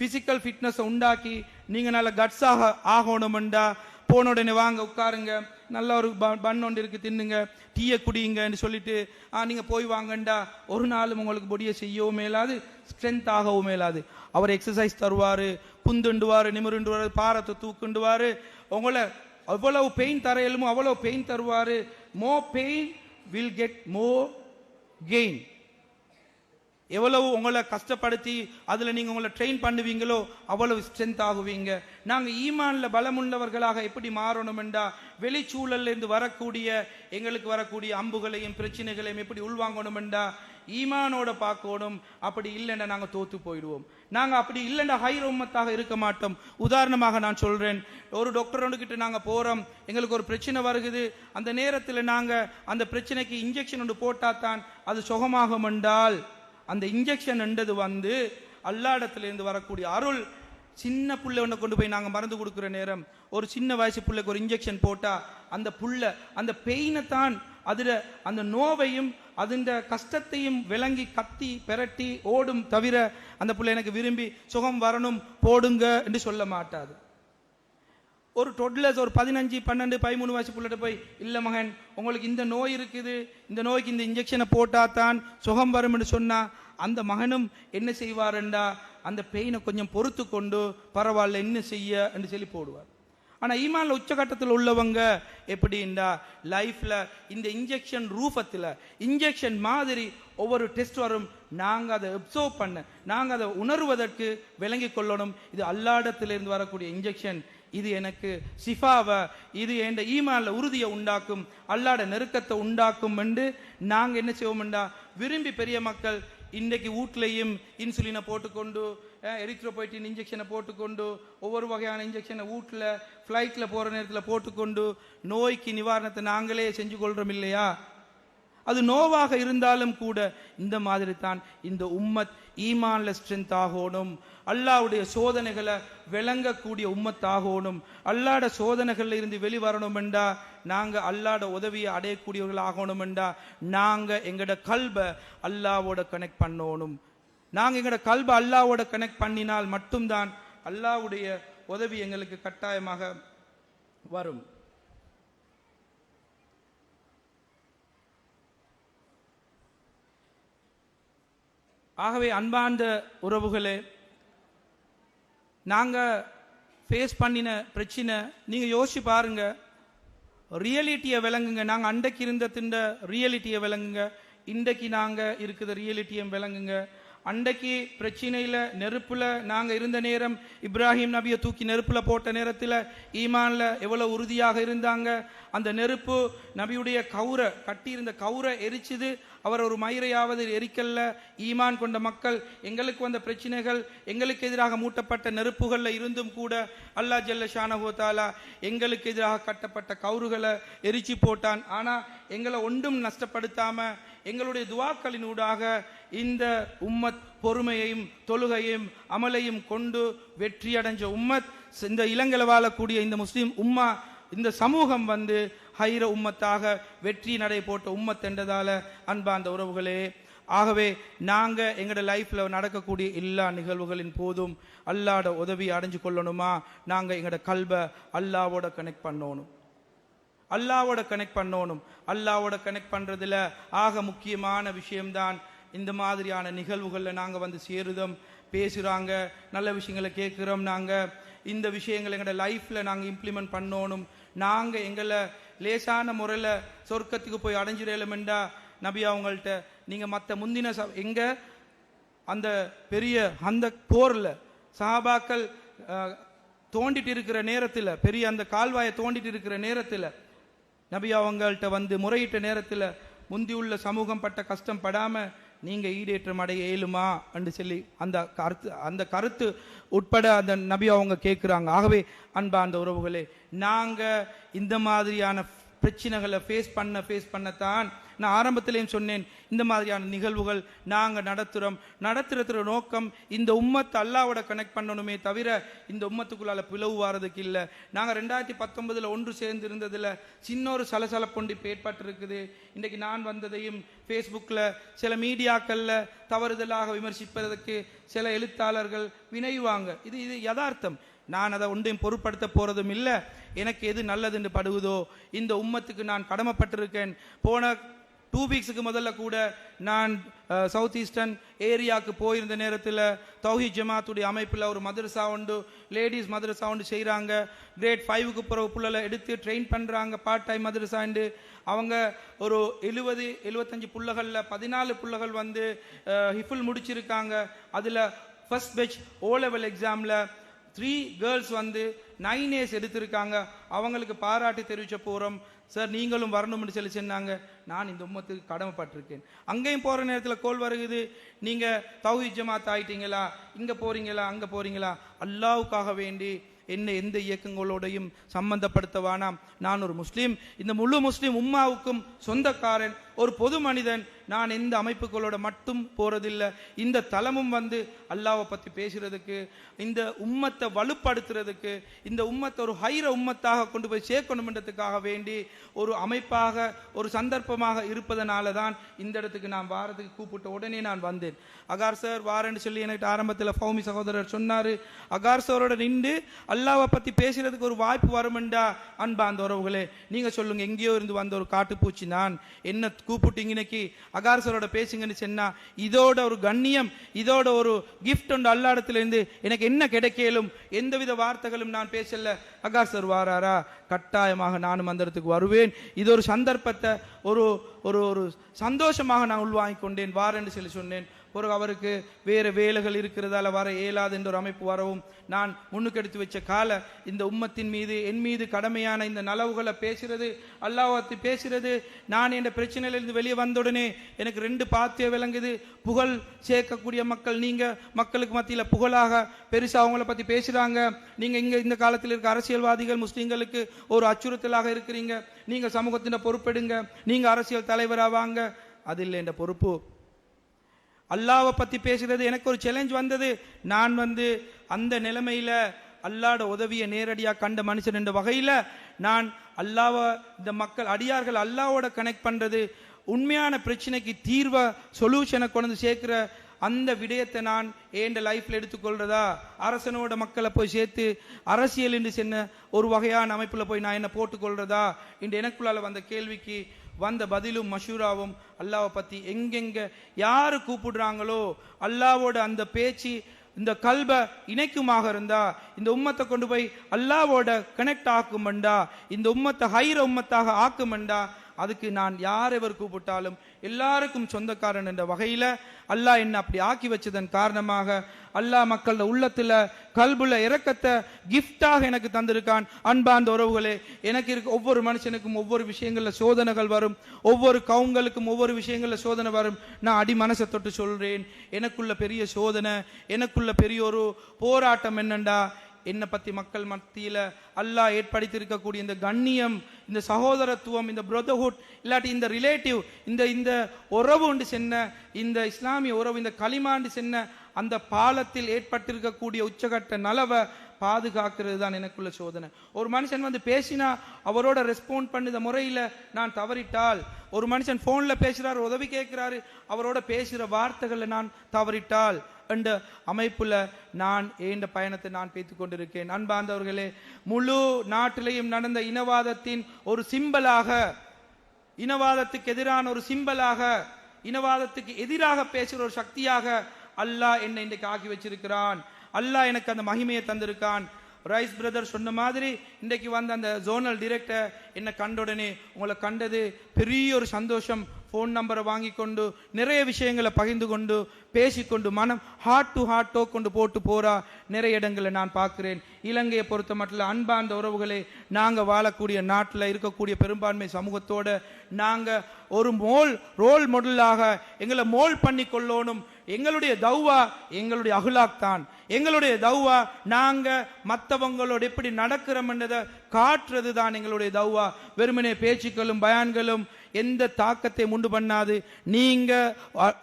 பிசிக்கல் ஃபிட்னஸ் உண்டாக்கி நீங்க நல்ல கட்ஸாக ஆகணும்டா, போன உடனே வாங்க உட்காருங்க, நல்ல ஒரு பன் ஒன்று இருக்கு தின்னுங்க, டீயை குடிங்கன்னு சொல்லிட்டு நீங்க போய் வாங்கண்டா, ஒரு நாளும் உங்களுக்கு பொடியை செய்யவும் மேலாது, ஸ்ட்ரென்த் ஆகவும் மேலாது. அவர் எக்ஸசைஸ் தருவாரு, குந்துண்டுவாரு, நிமிருண்டுவாரு, பாரத்தை தூக்குண்டுவாரு, உங்களை எவ்வளவு பெயின் தர இயலுமோ அவ்வளவு பெயின் தருவாரு. மோ பெயின் வில் கெட் மோ கெயின். எவ்வளவு உங்களை கஷ்டப்படுத்தி அதுல நீங்க உங்களை ட்ரெயின் பண்ணுவீங்களோ அவ்வளவு ஸ்ட்ரென்த் ஆகுவீங்க. நாங்க ஈமான்ல பலமுள்ளவர்களாக எப்படி மாறணும் என்றா, வெளிச்சூழல்ல இருந்து வரக்கூடிய எங்களுக்கு வரக்கூடிய அம்புகளையும் பிரச்சனைகளையும் எப்படி உள்வாங்கணும் என்றா ஈமானோட பார்க்கணும். அப்படி இல்லைன்னா நாங்க தோத்து போயிடுவோம். நாங்க அப்படி இல்லைன்னா ஹைர உம்மத்தாக இருக்க மாட்டோம். உதாரணமாக நான் சொல்றேன், ஒரு டாக்டர் கிட்ட நாங்க போறோம், எங்களுக்கு ஒரு பிரச்சனை வருகுது, அந்த நேரத்தில் நாங்க அந்த பிரச்சனைக்கு இன்ஜெக்ஷன் ஒன்று போட்டா தான் அது சுகமாகும் என்றால், அந்த இன்ஜெக்ஷன் என்றது அல்லாஹ்விடத்துல இருந்து வரக்கூடிய அருள். சின்ன புள்ளை ஒன்றை கொண்டு போய் நாங்க மருந்து கொடுக்குற நேரம், ஒரு சின்ன வயசு புள்ளைக்கு ஒரு இன்ஜெக்ஷன் போட்டா அந்த புள்ள அந்த பெயினை தான், அதுல அந்த நோவையும் அதுண்ட கஷ்டத்தையும் விளங்கி கத்தி பெரட்டி ஓடும் தவிர அந்த புள்ள எனக்கு விரும்பி சுகம் வரணும் போடுங்க என்று சொல்ல மாட்டாது. ஒரு டொட்லர்ஸ் ஒரு 15, 12, 13 வயசு புள்ளிட்ட போய், இல்ல மகன் உங்களுக்கு இந்த நோய் இருக்குது, இந்த நோய்க்கு இந்த இன்ஜெக்ஷனை போட்டா தான் சுகம் வரும் என்று சொன்னா அந்த மகனும் என்ன செய்வாருண்டா, அந்த பெயினை கொஞ்சம் பொறுத்து கொண்டு பரவாயில்ல என்ன செய்ய என்று சொல்லி போடுவார். ஆனா ஈமான்ல உச்சகட்டத்தில் உள்ளவங்க எப்படின்னா, லைஃப்ல இந்த இன்ஜெக்ஷன் ரூபத்துல இன்ஜெக்ஷன் மாதிரி ஒவ்வொரு டெஸ்ட் வரும், நாங்க அதை அப்சர்வ் பண்ண, நாங்க அதை உணர்வதற்கு விளங்கி கொள்ளணும். இது அல்லாஹ்விடத்திலிருந்து வரக்கூடிய இன்ஜெக்ஷன், இது எனக்கு சிஃபாவை, இது என் ஈமான்ல உறுதியை உண்டாக்கும், அல்லாஹ்வுடைய நெருக்கத்தை உண்டாக்கும் என்று நாங்க என்ன செய்வோம்டா விரும்பி பெரிய மக்கள் இன்றைக்கு வீட்லையும் இன்சுலினை போட்டுக்கொண்டு எரித்ரோபோய்டின் இன்ஜெக்ஷனை போட்டுக்கொண்டு ஒவ்வொரு வகையான இன்ஜெக்ஷனை வீட்டில் ஃப்ளைட்டில் போகிற நேரத்தில் போட்டுக்கொண்டு நோய்க்கு நிவாரணத்தை நாங்களே செஞ்சு கொள்கிறோம் இல்லையா? அது நோவாக இருந்தாலும் கூட இந்த மாதிரி தான் இந்த உம்மத் ஈமான்ல ஸ்ட்ரென்த் ஆகணும், அல்லாஹ்வுடைய சோதனைகளை விளங்கக்கூடிய உம்மத் ஆகணும். அல்லாஹ்ட சோதனைகள்ல இருந்து வெளிவரணும் என்றா நாங்க அல்லாஹ்ட உதவியை அடையக்கூடியவர்கள் ஆகணும் என்றா நாங்க எங்கட கல்பை அல்லாஹ்வோட கனெக்ட் பண்ணணும். நாங்க எங்கட கல்பை அல்லாஹ்வோட கனெக்ட் பண்ணினால் மட்டும்தான் அல்லாஹ்வுடைய உதவி எங்களுக்கு கட்டாயமாக வரும். ஆகவே அன்பார்ந்த உறவுகளே, நாங்கள் ஃபேஸ் பண்ணின பிரச்சனை நீங்கள் யோசிச்சு பாருங்க, ரியாலிட்டியை விளங்குங்க. நாங்கள் அன்றைக்கு இருந்த ரியாலிட்டியை விளங்குங்க, இன்றைக்கு நாங்கள் இருக்கிற ரியாலிட்டியை விளங்குங்க. அன்றைக்கு பிரச்சனையில் நெருப்பில் நாங்கள் இருந்த நேரம், இப்ராஹிம் நபியை தூக்கி நெருப்பில் போட்ட நேரத்தில் ஈமானில் எவ்வளோ உறுதியாக இருந்தாங்க. அந்த நெருப்பு நபியுடைய கவுரை கட்டியிருந்த கவுரை எரிச்சுது, அவர் ஒரு மயிரையாவது எரிக்கல்ல. ஈமான் கொண்ட மக்கள் எங்களுக்கு வந்த பிரச்சனைகள், எங்களுக்கு எதிராக மூட்டப்பட்ட நெருப்புகளில் இருந்தும் கூட அல்லாஹ் ஜல்ல ஷானஹு வ தஆலா எங்களுக்கு எதிராக கட்டப்பட்ட கவுறுகளை எரிச்சு போட்டான். ஆனால் எங்களை ஒன்றும் நஷ்டப்படுத்தாம எங்களுடைய துவாக்களினூடாக இந்த உம்மத் பொறுமையையும் தொழுகையும் அமலையும் கொண்டு வெற்றி அடைஞ்ச உம்மத். இந்த இலங்கையில் வாழக்கூடிய இந்த முஸ்லீம் உம்மா, இந்த சமூகம் வந்து ஹைர உம்மத்தாக வெற்றி நடை போட்ட உம்மத் என்றதால அன்பார்ந்த உறவுகளே, ஆகவே நாங்கள் எங்களோட லைஃப்பில் நடக்கக்கூடிய எல்லா நிகழ்வுகளின் போதும் அல்லாஹ்ட உதவி அடைஞ்சு கொள்ளணுமா, நாங்கள் எங்களோட கல்பை அல்லாஹ்வோட கனெக்ட் பண்ணணும். அல்லாஹ்வோட கனெக்ட் பண்ணணும். அல்லாஹ்வோட கனெக்ட் பண்ணுறதுல ஆக முக்கியமான விஷயம்தான் இந்த மாதிரியான நிகழ்வுகளில் நாங்கள் வந்து சேருதம், பேசுகிறாங்க, நல்ல விஷயங்களை கேட்குறோம். நாங்கள் இந்த விஷயங்களை எங்களோட லைஃப்பில் நாங்கள் இம்ப்ளிமெண்ட் பண்ணணும். நாங்கள் எங்களை லேசான முறையில் சொர்க்கத்துக்கு போய் அடைஞ்சிடலுமெண்டா நபி அவங்கள்ட்ட நீங்கள் மற்ற முந்தின எங்கே அந்த பெரிய அந்த போரில் சஹாபாக்கள் தோண்டிட்டு இருக்கிற நேரத்தில், பெரிய அந்த கால்வாயை தோண்டிட்டு இருக்கிற நேரத்தில் நபி அவங்கள்ட்ட வந்து முறையிட்ட நேரத்தில் முந்தி உள்ள சமூகம் பட்ட கஷ்டம் படாமல் நீங்கள் ஈடேற்றம் அடைய இயலுமா என்று சொல்லி அந்த கருத்து உட்பட அந்த நபி அவங்க கேட்குறாங்க. ஆகவே அன்பார்ந்த உறவுகளே, நாங்கள் இந்த மாதிரியான பிரச்சனைகளை ஃபேஸ் பண்ணத்தான் நான் ஆரம்பத்திலேயும் சொன்னேன், இந்த மாதிரியான நிகழ்வுகள் நாங்கள் நடத்துகிற நோக்கம் இந்த உம்மத்தை அல்லாஹ்வோட கனெக்ட் பண்ணணுமே தவிர இந்த உம்மத்துக்குள்ளால பிளவு வாரதுக்கு இல்லை. நாங்கள் 2019 ஒன்று சேர்ந்து இருந்ததில் சின்ன ஒரு சலசலப்பொண்டி ஏற்பட்டிருக்குது. இன்றைக்கு நான் வந்ததையும் ஃபேஸ்புக்கில் சில மீடியாக்களில் தவறுதலாக விமர்சிப்பதற்கு சில எழுத்தாளர்கள் வினைவாங்க. இது யதார்த்தம். நான் அதை ஒன்றையும் பொருட்படுத்த போகிறதும் இல்லை. எனக்கு எது நல்லதுன்னு படுவதோ இந்த உம்மத்துக்கு நான் கடமைப்பட்டிருக்கேன். போன 2 வீக்ஸுக்கு முதல்ல கூட நான் சவுத் ஈஸ்டர்ன் ஏரியாவுக்கு போயிருந்த நேரத்தில் தௌஹீத் ஜமாத்துடைய அமைப்பில் ஒரு மதரசா உண்டு, லேடிஸ் மதரசா உண்டு செய்கிறாங்க. கிரேட் 5க்கு பிறகு புள்ளலை எடுத்து ட்ரெயின் பண்ணுறாங்க, பார்ட் டைம் மதரசாண்டு. அவங்க ஒரு 70-75 புள்ளகளில் 14 புள்ளகள் வந்து ஹிஃபுல் முடிச்சிருக்காங்க. அதில் ஃபர்ஸ்ட் பேட்ச் ஓ லெவல் எக்ஸாமில் 3 கேர்ள்ஸ் வந்து 9 A's எடுத்திருக்காங்க. அவங்களுக்கு பாராட்டி தெரிவிச்ச போகிறோம். சார் நீங்களும் வரணும்னு சொல்லி சொன்னாங்க. நான் இந்த உம்மத்துக்கு கடமைப்பட்டிருக்கேன். அங்கேயும் போகிற நேரத்தில் கோல் வருகுது, நீங்கள் தௌஹீத் ஜமாத் ஆயிட்டீங்களா, இங்கே போகிறீங்களா அங்கே போகிறீங்களா. அல்லாஹ்வுக்காக வேண்டி என்னை எந்த இயக்கங்களோடையும் சம்பந்தப்படுத்த வேணாம். நான் ஒரு முஸ்லீம், இந்த முழு முஸ்லீம் உம்மாவுக்கும் சொந்தக்காரன், ஒரு பொது மனிதன். நான் எந்த அமைப்புகளோட மட்டும் போறதில்லை. இந்த தலமும் வந்து அல்லாஹ்வை பற்றி பேசுறதுக்கு, இந்த உம்மத்தை வலுப்படுத்துறதுக்கு, இந்த உம்மத்தை ஒரு ஹைர உம்மத்தாக கொண்டு போய் சேர்க்கணும்ன்றதுக்காக வேண்டி ஒரு அமைப்பாக ஒரு சந்தர்ப்பமாக இருப்பதனால தான் இந்த இடத்துக்கு நான் வாரத்துக்கு கூப்பிட்ட உடனே நான் வந்தேன். அகார் சார் வாரன்னு சொல்லி எனக்கு ஆரம்பத்தில் ஃபௌமி சகோதரர் சொன்னார். அகார் சாரோட நின்று அல்லாஹ்வை பற்றி பேசுறதுக்கு ஒரு வாய்ப்பு வருமெண்டா அன்பார்ந்த உறவுகளே, நீங்கள் சொல்லுங்க. எங்கேயோ இருந்து வந்த ஒரு காட்டுப்பூச்சி நான், என்ன கூப்பிட்டீங்க இன்னைக்கு அகார் சாரோட பேசுங்கன்னு சொன்னா, இதோட ஒரு கண்ணியம், இதோட ஒரு கிஃப்ட் உண்டு அல்லாஹ்விடத்திலிருந்து எனக்கு என்ன கிடைக்கலும். எந்தவித வார்த்தைகளும் நான் பேசல. அகார் சார் வாராரா, கட்டாயமாக நானும் அந்த இடத்துக்கு வருவேன். இது ஒரு சந்தர்ப்பத்தை ஒரு ஒரு ஒரு சந்தோஷமாக நான் உள்வாங்கிக் கொண்டேன். வாரேன்னு சொன்னேன். பிறகு அவருக்கு வேறு வேலைகள் இருக்கிறதால வர இயலாது என்ற ஒரு அமைப்பு வரவும் நான் முன்னுக்கெடுத்து வச்ச கால இந்த உம்மத்தின் மீது என் மீது கடமையான இந்த நலவுகளை பேசுறது, அல்லாஹ்வை பேசுறது. நான் என்ற பிரச்சனையிலிருந்து வெளியே வந்தவுடனே எனக்கு 2 பாத்திய விளங்குது. புகழ் சேர்க்கக்கூடிய மக்கள் நீங்க, மக்களுக்கு மத்தியில் புகழாக பெருசாக அவங்கள பற்றி பேசுகிறாங்க. நீங்கள் இங்கே இந்த காலத்தில் இருக்க அரசியல்வாதிகள் முஸ்லீம்களுக்கு ஒரு அச்சுறுத்தலாக இருக்கிறீங்க. நீங்கள் சமூகத்தின் பொறுப்பெடுங்க, நீங்கள் அரசியல் தலைவராவாங்க. அது இல்லை என்ற பொறுப்பு. அல்லாவை பற்றி பேசுகிறது எனக்கு ஒரு சேலஞ்ச் வந்தது. நான் அந்த நிலைமையில் அல்லாட உதவியை நேரடியாக கண்ட மனுஷன் என்ற வகையில் நான் அல்லாவை இந்த மக்கள் அடியார்கள் அல்லாவோட கனெக்ட் பண்ணுறது, உண்மையான பிரச்சனைக்கு தீர்வை சொல்யூஷனை கொண்டு சேர்க்கிற அந்த விடயத்தை நான் ஏண்ட லைஃப்பில் எடுத்துக்கொள்றதா, அரசனோட மக்களை போய் சேர்த்து அரசியல் என்று சொன்ன ஒரு வகையான அமைப்பில் போய் நான் என்ன போட்டுக்கொள்றதா என்று எனக்குள்ளால வந்த கேள்விக்கு வந்த பதிலும் மஷூராவும் அல்லாவை பற்றி எங்கெங்க யாரு கூப்பிடுறாங்களோ அல்லாவோட அந்த பேச்சு இந்த கல்ப இணைக்குமாக இருந்தா, இந்த உம்மத்தை கொண்டு போய் அல்லாவோட கனெக்ட் ஆக்குமண்டா, இந்த உம்மத்தை ஹைர உம்மத்தாக ஆக்குமண்டா, அதுக்கு நான் யார் எவர் கூப்பிட்டாலும் எல்லாருக்கும் சொந்தக்காரன் என்ற வகையில் அல்லாஹ் என்ன அப்படி ஆக்கி வச்சதன் காரணமாக அல்லாஹ் மக்களோட உள்ளத்துல கல்புல இரக்கத்தை கிஃப்டாக எனக்கு தந்திருக்கான். அன்பார்ந்த உறவுகளே, எனக்கு இருக்க ஒவ்வொரு மனுஷனுக்கும் ஒவ்வொரு விஷயங்கள்ல சோதனைகள் வரும், ஒவ்வொரு கவுங்களுக்கும் ஒவ்வொரு விஷயங்கள்ல சோதனை வரும். நான் அடி மனசை தொட்டு சொல்றேன், எனக்குள்ள பெரிய சோதனை, எனக்குள்ள பெரிய ஒரு போராட்டம் என்னண்டா, என்னை பற்றி மக்கள் மத்தியில் அல்லாஹ் ஏற்படுத்தியிருக்கக்கூடிய இந்த கண்ணியம், இந்த சகோதரத்துவம், இந்த பிரதர்ஹுட், இல்லாட்டி இந்த ரிலேட்டிவ், இந்த உறவு உண்டு சென்ன இந்த இஸ்லாமிய உறவு, இந்த களிமாண்டு சென்ன அந்த பாலத்தில் ஏற்பட்டிருக்கக்கூடிய உச்சகட்ட நலவை பாதுகாக்கிறது தான் எனக்குள்ள சோதனை. ஒரு மனுஷன் பேசினா அவரோட ரெஸ்பாண்ட் பண்ணுற முறையில் நான் தவறிட்டால், ஒரு மனுஷன் ஃபோனில் பேசுகிறார், உதவி கேட்குறாரு, அவரோட பேசுகிற வார்த்தைகளில் நான் தவறிட்டால் என்ற அமைப்புல நான் ஏண்ட பயணத்தை நான் பேத்து கொண்டிருக்கேன். அன்பார்ந்தவர்களே, முழு நாட்டிலையும் நடந்த இனவாதத்தின் ஒரு சிம்பலாக, இனவாதத்துக்கு எதிரான ஒரு சிம்பலாக, இனவாதத்துக்கு எதிராக பேசுகிற ஒரு சக்தியாக அல்லாஹ் என்னை இன்றைக்கு ஆக்கி வச்சிருக்கிறான். அல்லாஹ் எனக்கு அந்த மகிமையை தந்திருக்கான். ரைஸ் பிரதர் சொன்ன மாதிரி இன்றைக்கு அந்த ஜோனல் டிரெக்டர் என்னை கண்டுடனே, உங்களை கண்டது பெரிய ஒரு சந்தோஷம். ஃபோன் நம்பரை வாங்கி கொண்டு நிறைய விஷயங்களை பகிர்ந்து கொண்டு பேசிக்கொண்டு மனம் ஹார்ட் டு ஹார்ட் டோக் கொண்டு போட்டு போறா நிறைய இடங்களை நான் பார்க்கிறேன். இலங்கையை பொறுத்த மட்டும் அன்பார்ந்த உறவுகளே, நாங்கள் வாழக்கூடிய நாட்டில் இருக்கக்கூடிய பெரும்பான்மை சமூகத்தோட நாங்கள் ஒரு ரோல் மாடலாக எங்களை மோல் பண்ணி கொள்ளணும். எங்களுடைய தௌவா எங்களுடைய அஹ்லாக் தான். எங்களுடைய தௌவா நாங்க மற்றவங்களோட எப்படி நடக்கிறோம்ன்றதை காட்டுறது தான் எங்களுடைய தௌவா. வெறுமனே பேச்சுக்களும் பயான்களும் எந்த தாக்கத்தை உண்டு பண்ணாது. நீங்க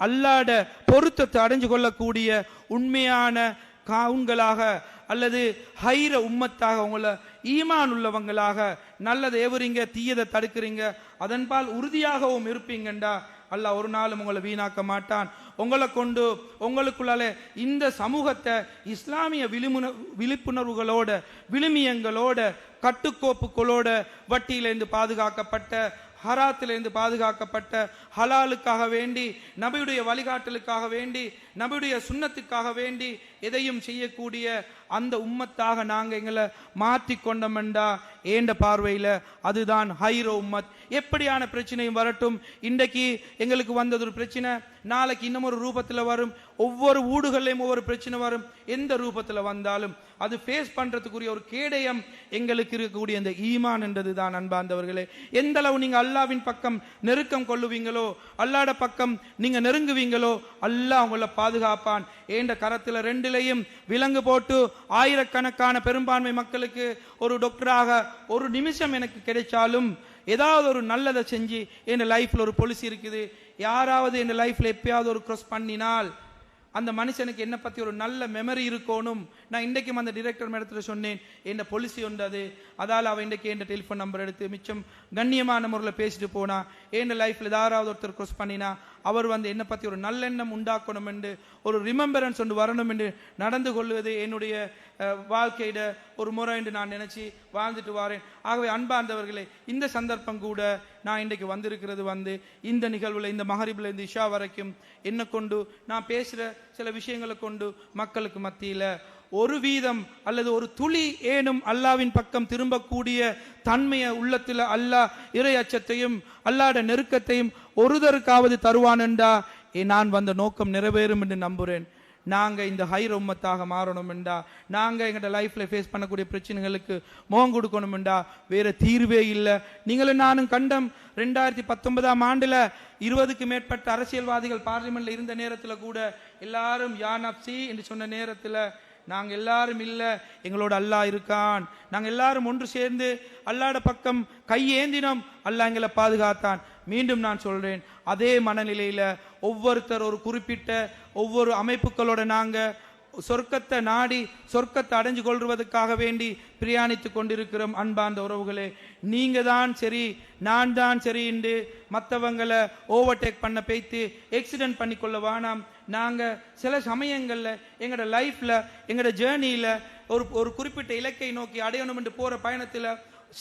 அல்லாட பொருத்தத்தை அடைஞ்சு கொள்ளக்கூடிய உண்மையான கவுன்களாக அல்லது ஹைர உம்மத்தாக உங்களை ஈமான் உள்ளவங்களாக நல்லதை ஏவுறீங்க, தீயதை தடுக்கிறீங்க, அதன்பால் உறுதியாகவும் இருப்பீங்கண்டா அல்லாஹ் ஒரு நாளும் உங்களை வீணாக்க மாட்டான். உங்களை கொண்டு உங்களுக்குள்ளால இந்த சமூகத்தை இஸ்லாமிய விழிப்புணர்வுகளோட, விழுமியங்களோட, கட்டுக்கோப்புகளோட, வட்டியிலிருந்து பாதுகாக்கப்பட்ட, ஹராத்திலிருந்து பாதுகாக்கப்பட்ட, ஹலாலுக்காக வேண்டி, நபியுடைய வழிகாட்டலுக்காக வேண்டி, நபியுடைய சுன்னத்துக்காக வேண்டி எதையும் செய்யக்கூடிய அந்த உம்மத்தாக நாங்கள் எங்களை மாற்றி கொண்டோம்டா ஏண்ட பார்வையில் அதுதான் ஹைரோ உம்மத். எப்படியான பிரச்சனையும் வரட்டும், இன்றைக்கு எங்களுக்கு வந்தது ஒரு பிரச்சனை, நாளைக்கு இன்னும் ஒரு ரூபத்தில் வரும். ஒவ்வொரு ஊடுகள்லையும் ஒவ்வொரு பிரச்சனை வரும். எந்த ரூபத்தில் வந்தாலும் அது ஃபேஸ் பண்றதுக்குரிய ஒரு கேடயம் எங்களுக்கு இருக்கக்கூடிய அந்த ஈமான் என்றது தான். அன்பார்ந்தவர்களே, எந்த அளவு நீங்க அல்லாவின் பக்கம் நெருக்கம் கொள்ளுவீங்களோ, அல்லாட பக்கம் நீங்க நெருங்குவீங்களோ, அல்லாஹ் உங்களை பாதுகாப்பான். ஏண்ட கரத்தில் 2லையும் விலங்கு போட்டு ஆயிரக்கணக்கான பெரும்பான்மை மக்களுக்கு ஒரு டாக்டராக ஒரு நிமிஷம் எனக்கு கிடைச்சாலும் ஏதாவது ஒரு நல்லதை செஞ்சு என் லைஃப்ல ஒரு பொலிசி இருக்குது, யாராவது என் லைஃப்ல எப்பயாவது ஒரு கிராஸ் பண்ணினால் அந்த மனுஷனுக்கு என்னை பற்றி ஒரு நல்ல மெமரி இருக்கணும். நான் இன்றைக்கும் அந்த டிரெக்டர் மேடத்தில் சொன்னேன், என்ன பொலிசி உண்டு அது, அதால் அவன் இன்றைக்கு என் டெலிஃபோன் நம்பர் எடுத்து மிச்சம் கண்ணியமான முறையில் பேசிட்டு போனா, என் லைஃப்பில் யாராவது ஒருத்தர் கிராஸ் பண்ணினா அவர் என்னை பற்றி ஒரு நல்லெண்ணம் உண்டாக்கணும் என்று, ஒரு ரிமெம்பரன்ஸ் ஒன்று வரணும் என்று நடந்து கொள்வது என்னுடைய வாழ்க்கையிட ஒரு முறை என்று நான் நினைச்சு வாழ்ந்துட்டு வாரேன். ஆகவே அன்பார்ந்தவர்களே, இந்த சந்தர்ப்பம் கூட நான் இன்றைக்கு வந்திருக்கிறது இந்த நிகழ்வில், இந்த மகரிபில் இருந்து இஷா வரைக்கும் என்ன கொண்டு நான் பேசுகிற சில விஷயங்களை கொண்டு மக்களுக்கு மத்தியில் ஒரு வீதம் அல்லது ஒரு துளி ஏனும் அல்லாவின் பக்கம் திரும்பக்கூடிய தன்மையை உள்ளத்தில் அல்லாஹ் இறை அச்சத்தையும் அல்லாஹ்வுடைய நெருக்கத்தையும் ஒருதருக்காவது தருவான் என்றா நான் வந்த நோக்கம் நிறைவேறும் என்று நம்புகிறேன். நாங்கள் இந்த ஹைர் உம்மத்தாக மாறணும்டா, நாங்கள் எங்களோட லைஃப்பில் ஃபேஸ் பண்ணக்கூடிய பிரச்சனைகளுக்கு முகம் கொடுக்கணும்டா, வேறு தீர்வே இல்லை. நீங்களும் நானும் கண்டம் 2019ஆம் ஆண்டில் 20க்கு மேற்பட்ட அரசியல்வாதிகள் பார்லிமெண்ட்டில் இருந்த நேரத்தில் கூட எல்லாரும் யா நப்சி என்று சொன்ன நேரத்தில் நாங்கள் எல்லாரும் இல்லை, எங்களோட அல்லாஹ் இருக்கான், நாங்கள் எல்லாரும் ஒன்று சேர்ந்து அல்லாஹ்வுடைய பக்கம் கையேந்தினோம், அல்லாஹ் எங்களை பாதுகாத்தான். மீண்டும் நான் சொல்றேன், அதே மனநிலையில் ஒவ்வொருத்தர் ஒரு குறிப்பிட்ட ஒவ்வொரு அமைப்புகளோட நாங்கள் சொர்க்கத்தை நாடி சொர்க்கத்தை அடைஞ்சு கொள்வதற்காக வேண்டி பிரயாணித்து கொண்டிருக்கிறோம். அன்பார்ந்த உறவுகளே, நீங்க தான் சரி நான் தான் சரி என்று மற்றவங்களை ஓவர்டேக் பண்ண பேய்த்து எக்ஸிடென்ட் பண்ணிக்கொள்ள வேணாம். நாங்கள் சில சமயங்களில் எங்களோட லைஃப்பில் எங்களோட ஜேர்னியில் ஒரு குறிப்பிட்ட இலக்கை நோக்கி அடையணும் என்று போகிற பயணத்தில்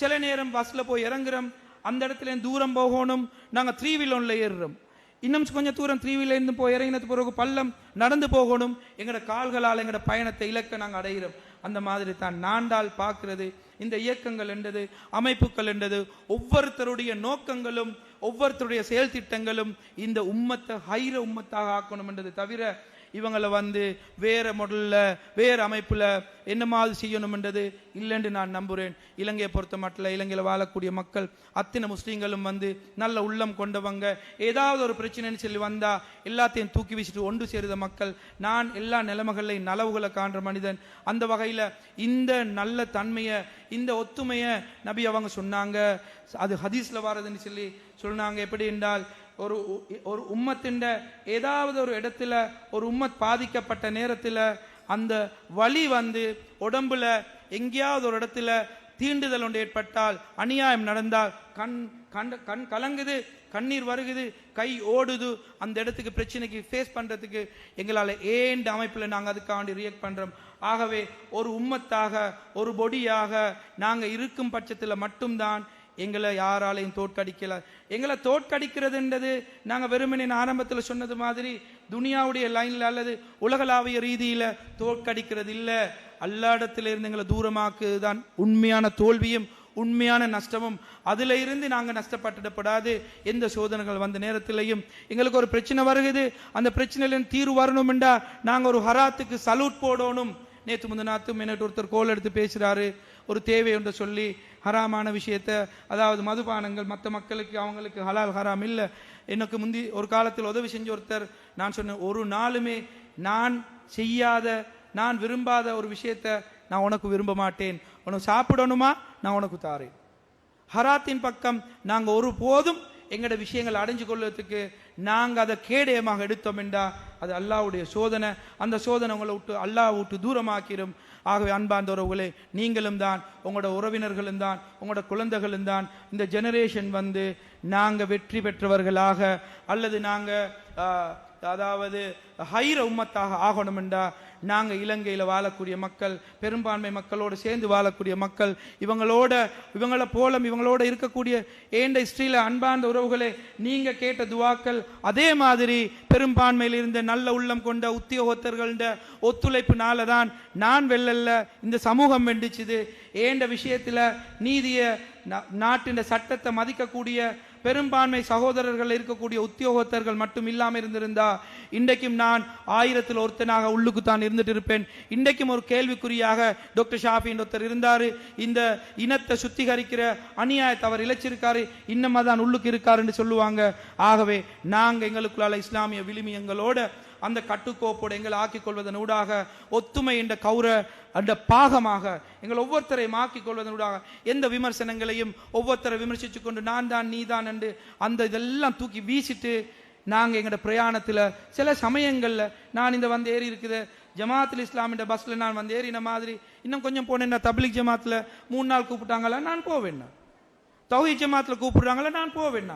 சில நேரம் பஸ்ஸில் போய் இறங்குறோம், அந்த இடத்துல தூரம் போகணும், நாங்கள் 3 வீலரில் ஏறுறோம், இன்னும் கொஞ்சம் தூரம் 3 வீலர் இருந்து போய் இறங்கினது பிறகு பள்ளம் நடந்து போகணும், எங்களோட கால்களால் எங்களோட பயணத்தை இலக்க நாங்கள் அடைகிறோம். அந்த மாதிரி தான் நாண்டால் பார்க்கிறது இந்த இயக்கங்கள் என்றது, அமைப்புகள் என்றது, ஒவ்வொருத்தருடைய நோக்கங்களும் ஒவ்வொருத்தருடைய செயல் திட்டங்களும் இந்த உம்மத்தை ஹைர உம்மத்தாக ஆக்கணும் என்றது தவிர இவங்களை வேற மாடல்ல வேற அமைப்புல என்ன மாதிரி செய்யணும் என்றது இல்லைன்னு நான் நம்புறேன். இலங்கையை பொறுத்த மட்டும் இலங்கையில் வாழக்கூடிய மக்கள் அத்தனை முஸ்லீம்களும் நல்ல உள்ளம் கொண்டவங்க. ஏதாவது ஒரு பிரச்சனைன்னு சொல்லி வந்தா எல்லாத்தையும் தூக்கி வீசிட்டு ஒன்று சேருத மக்கள். நான் எல்லா நிலைமைகளையும் நலவுகளை காண்ற மனிதன். அந்த வகையில் இந்த நல்ல தன்மையை இந்த ஒத்துமையை நபி அவங்க சொன்னாங்க. அது ஹதீஸ்ல வாரதுன்னு சொல்லி சொன்னாங்க. எப்படி என்றால் ஒரு உம்மத்தின் ஏதாவது ஒரு இடத்துல ஒரு உம்மத் பாதிக்கப்பட்ட நேரத்தில் அந்த வலி உடம்புல எங்கேயாவது ஒரு இடத்துல தீண்டுதல் ஒன்று ஏற்பட்டால், அநியாயம் நடந்தால் கண் கலங்குது, கண்ணீர் வருகுது, கை ஓடுது, அந்த இடத்துக்கு பிரச்சனைக்கு ஃபேஸ் பண்றதுக்கு எங்களால் ஏண்ட அமைப்பில் நாங்கள் அதுக்காண்டி ரியாக்ட் பண்றோம். ஆகவே ஒரு உம்மத்தாக ஒரு பொடியாக நாங்கள் இருக்கும் பட்சத்தில் மட்டும்தான் எங்களை யாராலையும் தோற்கடிக்கல. எங்களை தோற்கடிக்கிறதுன்றது நாங்கள் வெறுமனே ஆரம்பத்தில் சொன்னது மாதிரி துனியாவுடைய லைன்ல அல்லது உலகளாவிய ரீதியில தோற்கடிக்கிறது இல்லை. அல்லாஹ்விடத்தில் இருந்து எங்களை தூரமாக்குதான் உண்மையான தோல்வியும் உண்மையான நஷ்டமும். அதுல இருந்து நாங்கள் நஷ்டப்பட்டுடப்படாது. எந்த சோதனைகள் வந்த நேரத்திலையும் எங்களுக்கு ஒரு பிரச்சனை வருகுது, அந்த பிரச்சனையில தீர்வு வரணும்டா நாங்கள் ஒரு ஹராத்துக்கு சல்யூட் போடணும். நேற்று முந்தினாத்தும் என்னட்டு ஒருத்தர் கோல் எடுத்து பேசுறாரு, ஒரு தேவை என்று சொல்லி ஹராமான விஷயத்த, அதாவது மதுபானங்கள் மற்ற மக்களுக்கு அவங்களுக்கு ஹலால் ஹராம் இல்லை. எனக்கு முந்தி ஒரு காலத்தில் உதவி செஞ்ச ஒருத்தர், நான் சொன்னேன், ஒரு நாளுமே நான் செய்யாத நான் விரும்பாத ஒரு விஷயத்த நான் உனக்கு விரும்ப மாட்டேன், உனக்கு சாப்பிடணுமா நான் உனக்கு தாரேன். ஹராத்தின் பக்கம் நாங்கள் ஒரு போதும் எங்களோட விஷயங்களை அடைஞ்சு கொள்வதற்கு நாங்கள் அதை கேடயமாக எடுத்தோம் என்றா அது அல்லாஹ்வுடைய சோதனை. அந்த சோதனை உங்களை விட்டு அல்லாஹ் விட்டு தூரமாக்கிடும். ஆகவே அன்பார்ந்த உறவுகளே, நீங்களும் தான் உங்களோட உறவினர்களும் தான் உங்களோட குழந்தைகளும் தான் இந்த ஜெனரேஷன் நாங்கள் வெற்றி பெற்றவர்களாக அல்லது நாங்கள் அதாவது ஹைர உம்மத்தாக ஆகணும் என்றா நாங்கள் இலங்கையில் வாழக்கூடிய மக்கள், பெரும்பான்மை மக்களோடு சேர்ந்து வாழக்கூடிய மக்கள், இவங்கள போல இவங்களோட இருக்கக்கூடிய ஏண்ட ஹிஸ்டரியில் அன்பார்ந்த உறவுகளே, நீங்க கேட்ட துவாக்கள் அதே மாதிரி பெரும்பான்மையில் இருந்த நல்ல உள்ளம் கொண்ட உத்தியோகத்தர்கள ஒத்துழைப்புனால தான் நான் வெல்லல்ல, இந்த சமூகம் வெண்டிச்சுது. ஏண்ட விஷயத்தில் நீதிய நாட்டின் சட்டத்தை மதிக்கக்கூடிய பெரும்பான்மை சகோதரர்கள் இருக்கக்கூடிய உத்தியோகத்தர்கள் மட்டும் இல்லாமல் இருந்திருந்தா இன்றைக்கும் நான் 1000ல் ஒருத்தனாக உள்ளுக்கு தான் இருந்துட்டு இருப்பேன். இன்றைக்கும் ஒரு கேள்விக்குறியாக டாக்டர் ஷாஃபி ஒருத்தர் இருந்தாரு, இந்த இனத்தை சுத்திகரிக்கிற அநியாயத்தை அவர் இழைச்சிருக்காரு, இன்னமா தான் உள்ளுக்கு இருக்காரு என்று சொல்லுவாங்க. ஆகவே நாங்கள் எங்களுக்குள்ளால இஸ்லாமிய விழுமியங்களோட அந்த கட்டுக்கோப்போடு எங்களை ஆக்கிக் கொள்வதன் ஊடாக ஒத்துமை என்ற கௌர அந்த பாகமாக எங்கள் ஒவ்வொருத்தரையும் ஆக்கிக் கொள்வதனூடாக எந்த விமர்சனங்களையும் ஒவ்வொருத்தரை விமர்சித்து கொண்டு நான் தான் நீ தான் என்று அந்த இதெல்லாம் தூக்கி வீசிட்டு நாங்கள் எங்களோட பிரயாணத்தில் சில சமயங்களில் நான் இந்த ஏறி இருக்குது ஜமாத்தில் இஸ்லாமிய பஸ்ஸில் நான் ஏறின மாதிரி இன்னும் கொஞ்சம் போனேன்னா தப்லீக் ஜமாத்தில் 3 நாள் கூப்பிட்டாங்களா நான் போவேன், தௌஹீத் ஜமாத்தில் கூப்பிடுறாங்களா நான் போவேன்.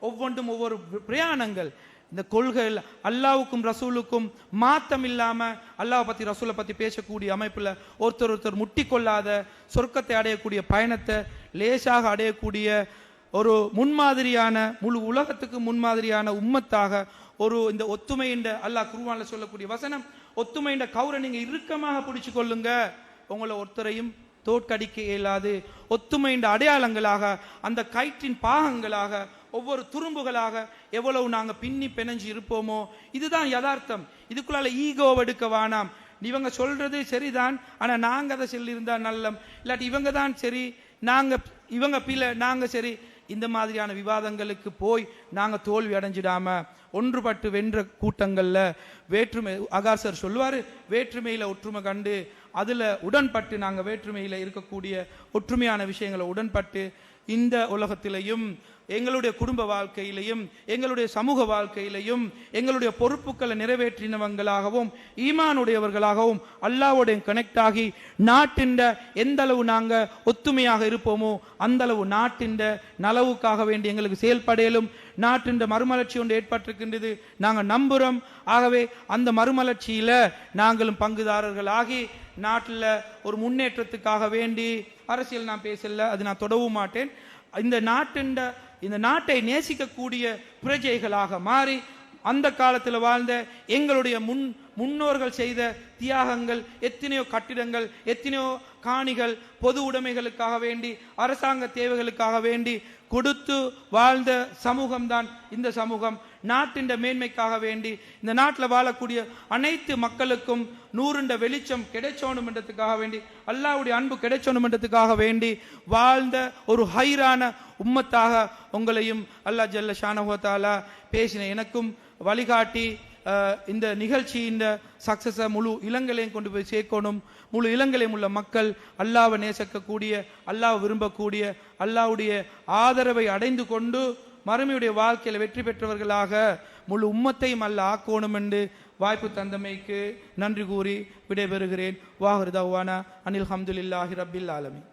ஒவ்வொன்றும் ஒவ்வொரு பிரயாணங்கள். இந்த கொள்கைகள் அல்லாவுக்கும் ரசூலுக்கும் மாத்தம் இல்லாம அல்லாஹ் பத்தி ரசூலை பத்தி பேசக்கூடிய அமைப்புல ஒருத்தர் முட்டி கொள்ளாத சொர்க்கத்தை அடையக்கூடிய பயணத்தை லேசாக அடையக்கூடிய ஒரு முன்மாதிரியான முழு உலகத்துக்கு முன்மாதிரியான உம்மத்தாக இந்த ஒத்துமையின் அல்லாஹ் குர்ஆன்ல சொல்லக்கூடிய வசனம், ஒத்துமையின் கவுரை நீங்க இறுக்கமாக பிடிச்சு கொள்ளுங்க, உங்களை ஒருத்தரையும் தோற்கடிக்க இயலாது. ஒத்துமையின் அடையாளங்களாக, அந்த கயிற்றின் பாகங்களாக, ஒவ்வொரு துரும்புகளாக எவ்வளவு நாங்க பின்னி பிணைஞ்சு இருப்போமோ இதுதான் யதார்த்தம். இதுக்குள்ளால ஈகோவை எடுக்க வேணாம். இவங்க சொல்றது சரிதான், ஆனா நாங்க அதை சொல்லியிருந்தா நல்லம், இல்லாட்டி இவங்க தான் சரி, இவங்க பிள்ளை, நாங்க சரி, இந்த மாதிரியான விவாதங்களுக்கு போய் நாங்க தோல்வி அடைஞ்சிடாம ஒன்றுபட்டு வென்ற கூட்டங்கள்ல வேற்றுமை, அகார் சார் சொல்லுவாரு, வேற்றுமையில ஒற்றுமை கண்டு அதுல உடன்பட்டு நாங்க வேற்றுமையில இருக்கக்கூடிய ஒற்றுமையான விஷயங்களை உடன்பட்டு இந்த உலகத்திலையும் எங்களுடைய குடும்ப வாழ்க்கையிலையும் எங்களுடைய சமூக வாழ்க்கையிலையும் எங்களுடைய பொறுப்புகளை நிறைவேற்றினவங்களாகவும் ஈமானுடையவர்களாகவும் அல்லாஹ்வோட கனெக்ட் ஆகி நாட்டின் எந்த அளவு நாங்க ஒத்துமையாக இருப்போமோ அந்த அளவு நாட்டின் நலவுக்காக வேண்டி எங்களுக்கு செயல்படையிலும் நாட்டின் மறுமலர்ச்சி ஒன்று ஏற்பட்டிருக்கின்றது நாங்க நம்புறோம். ஆகவே அந்த மறுமலர்ச்சியில நாங்களும் பங்குதாரர்கள் ஆகி நாட்டில் ஒரு முன்னேற்றத்துக்காக வேண்டி அரசியல் நான் பேசல, அது நான் தொடவும் மாட்டேன். இந்த நாட்டை நேசிக்கக்கூடிய பிரஜைகளாக மாறி அந்த காலத்தில் வாழ்ந்த எங்களுடைய முன்னோர்கள் செய்த தியாகங்கள், எத்தனையோ கட்டிடங்கள், எத்தனையோ காணிகள் பொது உடைமைகளுக்காக வேண்டி அரசாங்க தேவைகளுக்காக வேண்டி கொடுத்து வாழ்ந்த சமூகம் தான் இந்த சமூகம். நாட்டின் மேன்மைக்காக வேண்டி இந்த நாட்டில் வாழக்கூடிய அனைத்து மக்களுக்கும் நூறுண்ட வெளிச்சம் கிடைச்சோணும் என்றதுக்காக வேண்டி, அல்லாஹ்வுடைய அன்பு கிடைச்சோணும் என்றதுக்காக வேண்டி வாழ்ந்த ஒரு ஹைரான உம்மத்தாக உங்களையும் அல்லாஹ் ஜல்ல ஷானஹு வ தஆலா பேசின எனக்கும் வழிகாட்டி இந்த நிகழ்ச்சியின் சக்சஸை முழு இலங்கையிலையும் கொண்டு போய் சேர்க்கணும். முழு இலங்கையிலும் உள்ள மக்கள் அல்லாஹ்வை நேசிக்கக்கூடிய, அல்லாஹ் விரும்பக்கூடிய, அல்லாஹ்வுடைய ஆதரவை அடைந்து கொண்டு மறுமையுடைய வாழ்க்கையில் வெற்றி பெற்றவர்களாக முழு உம்மத்தையும் அல்லாஹ் ஆக்கணும் என்று வாய்ப்பு தந்தமைக்கு நன்றி கூறி விடைபெறுகிறேன். வாஹிரு தஅவானா அனில் ஹம்துலில்லாஹி ரப்பில் ஆலமீன்.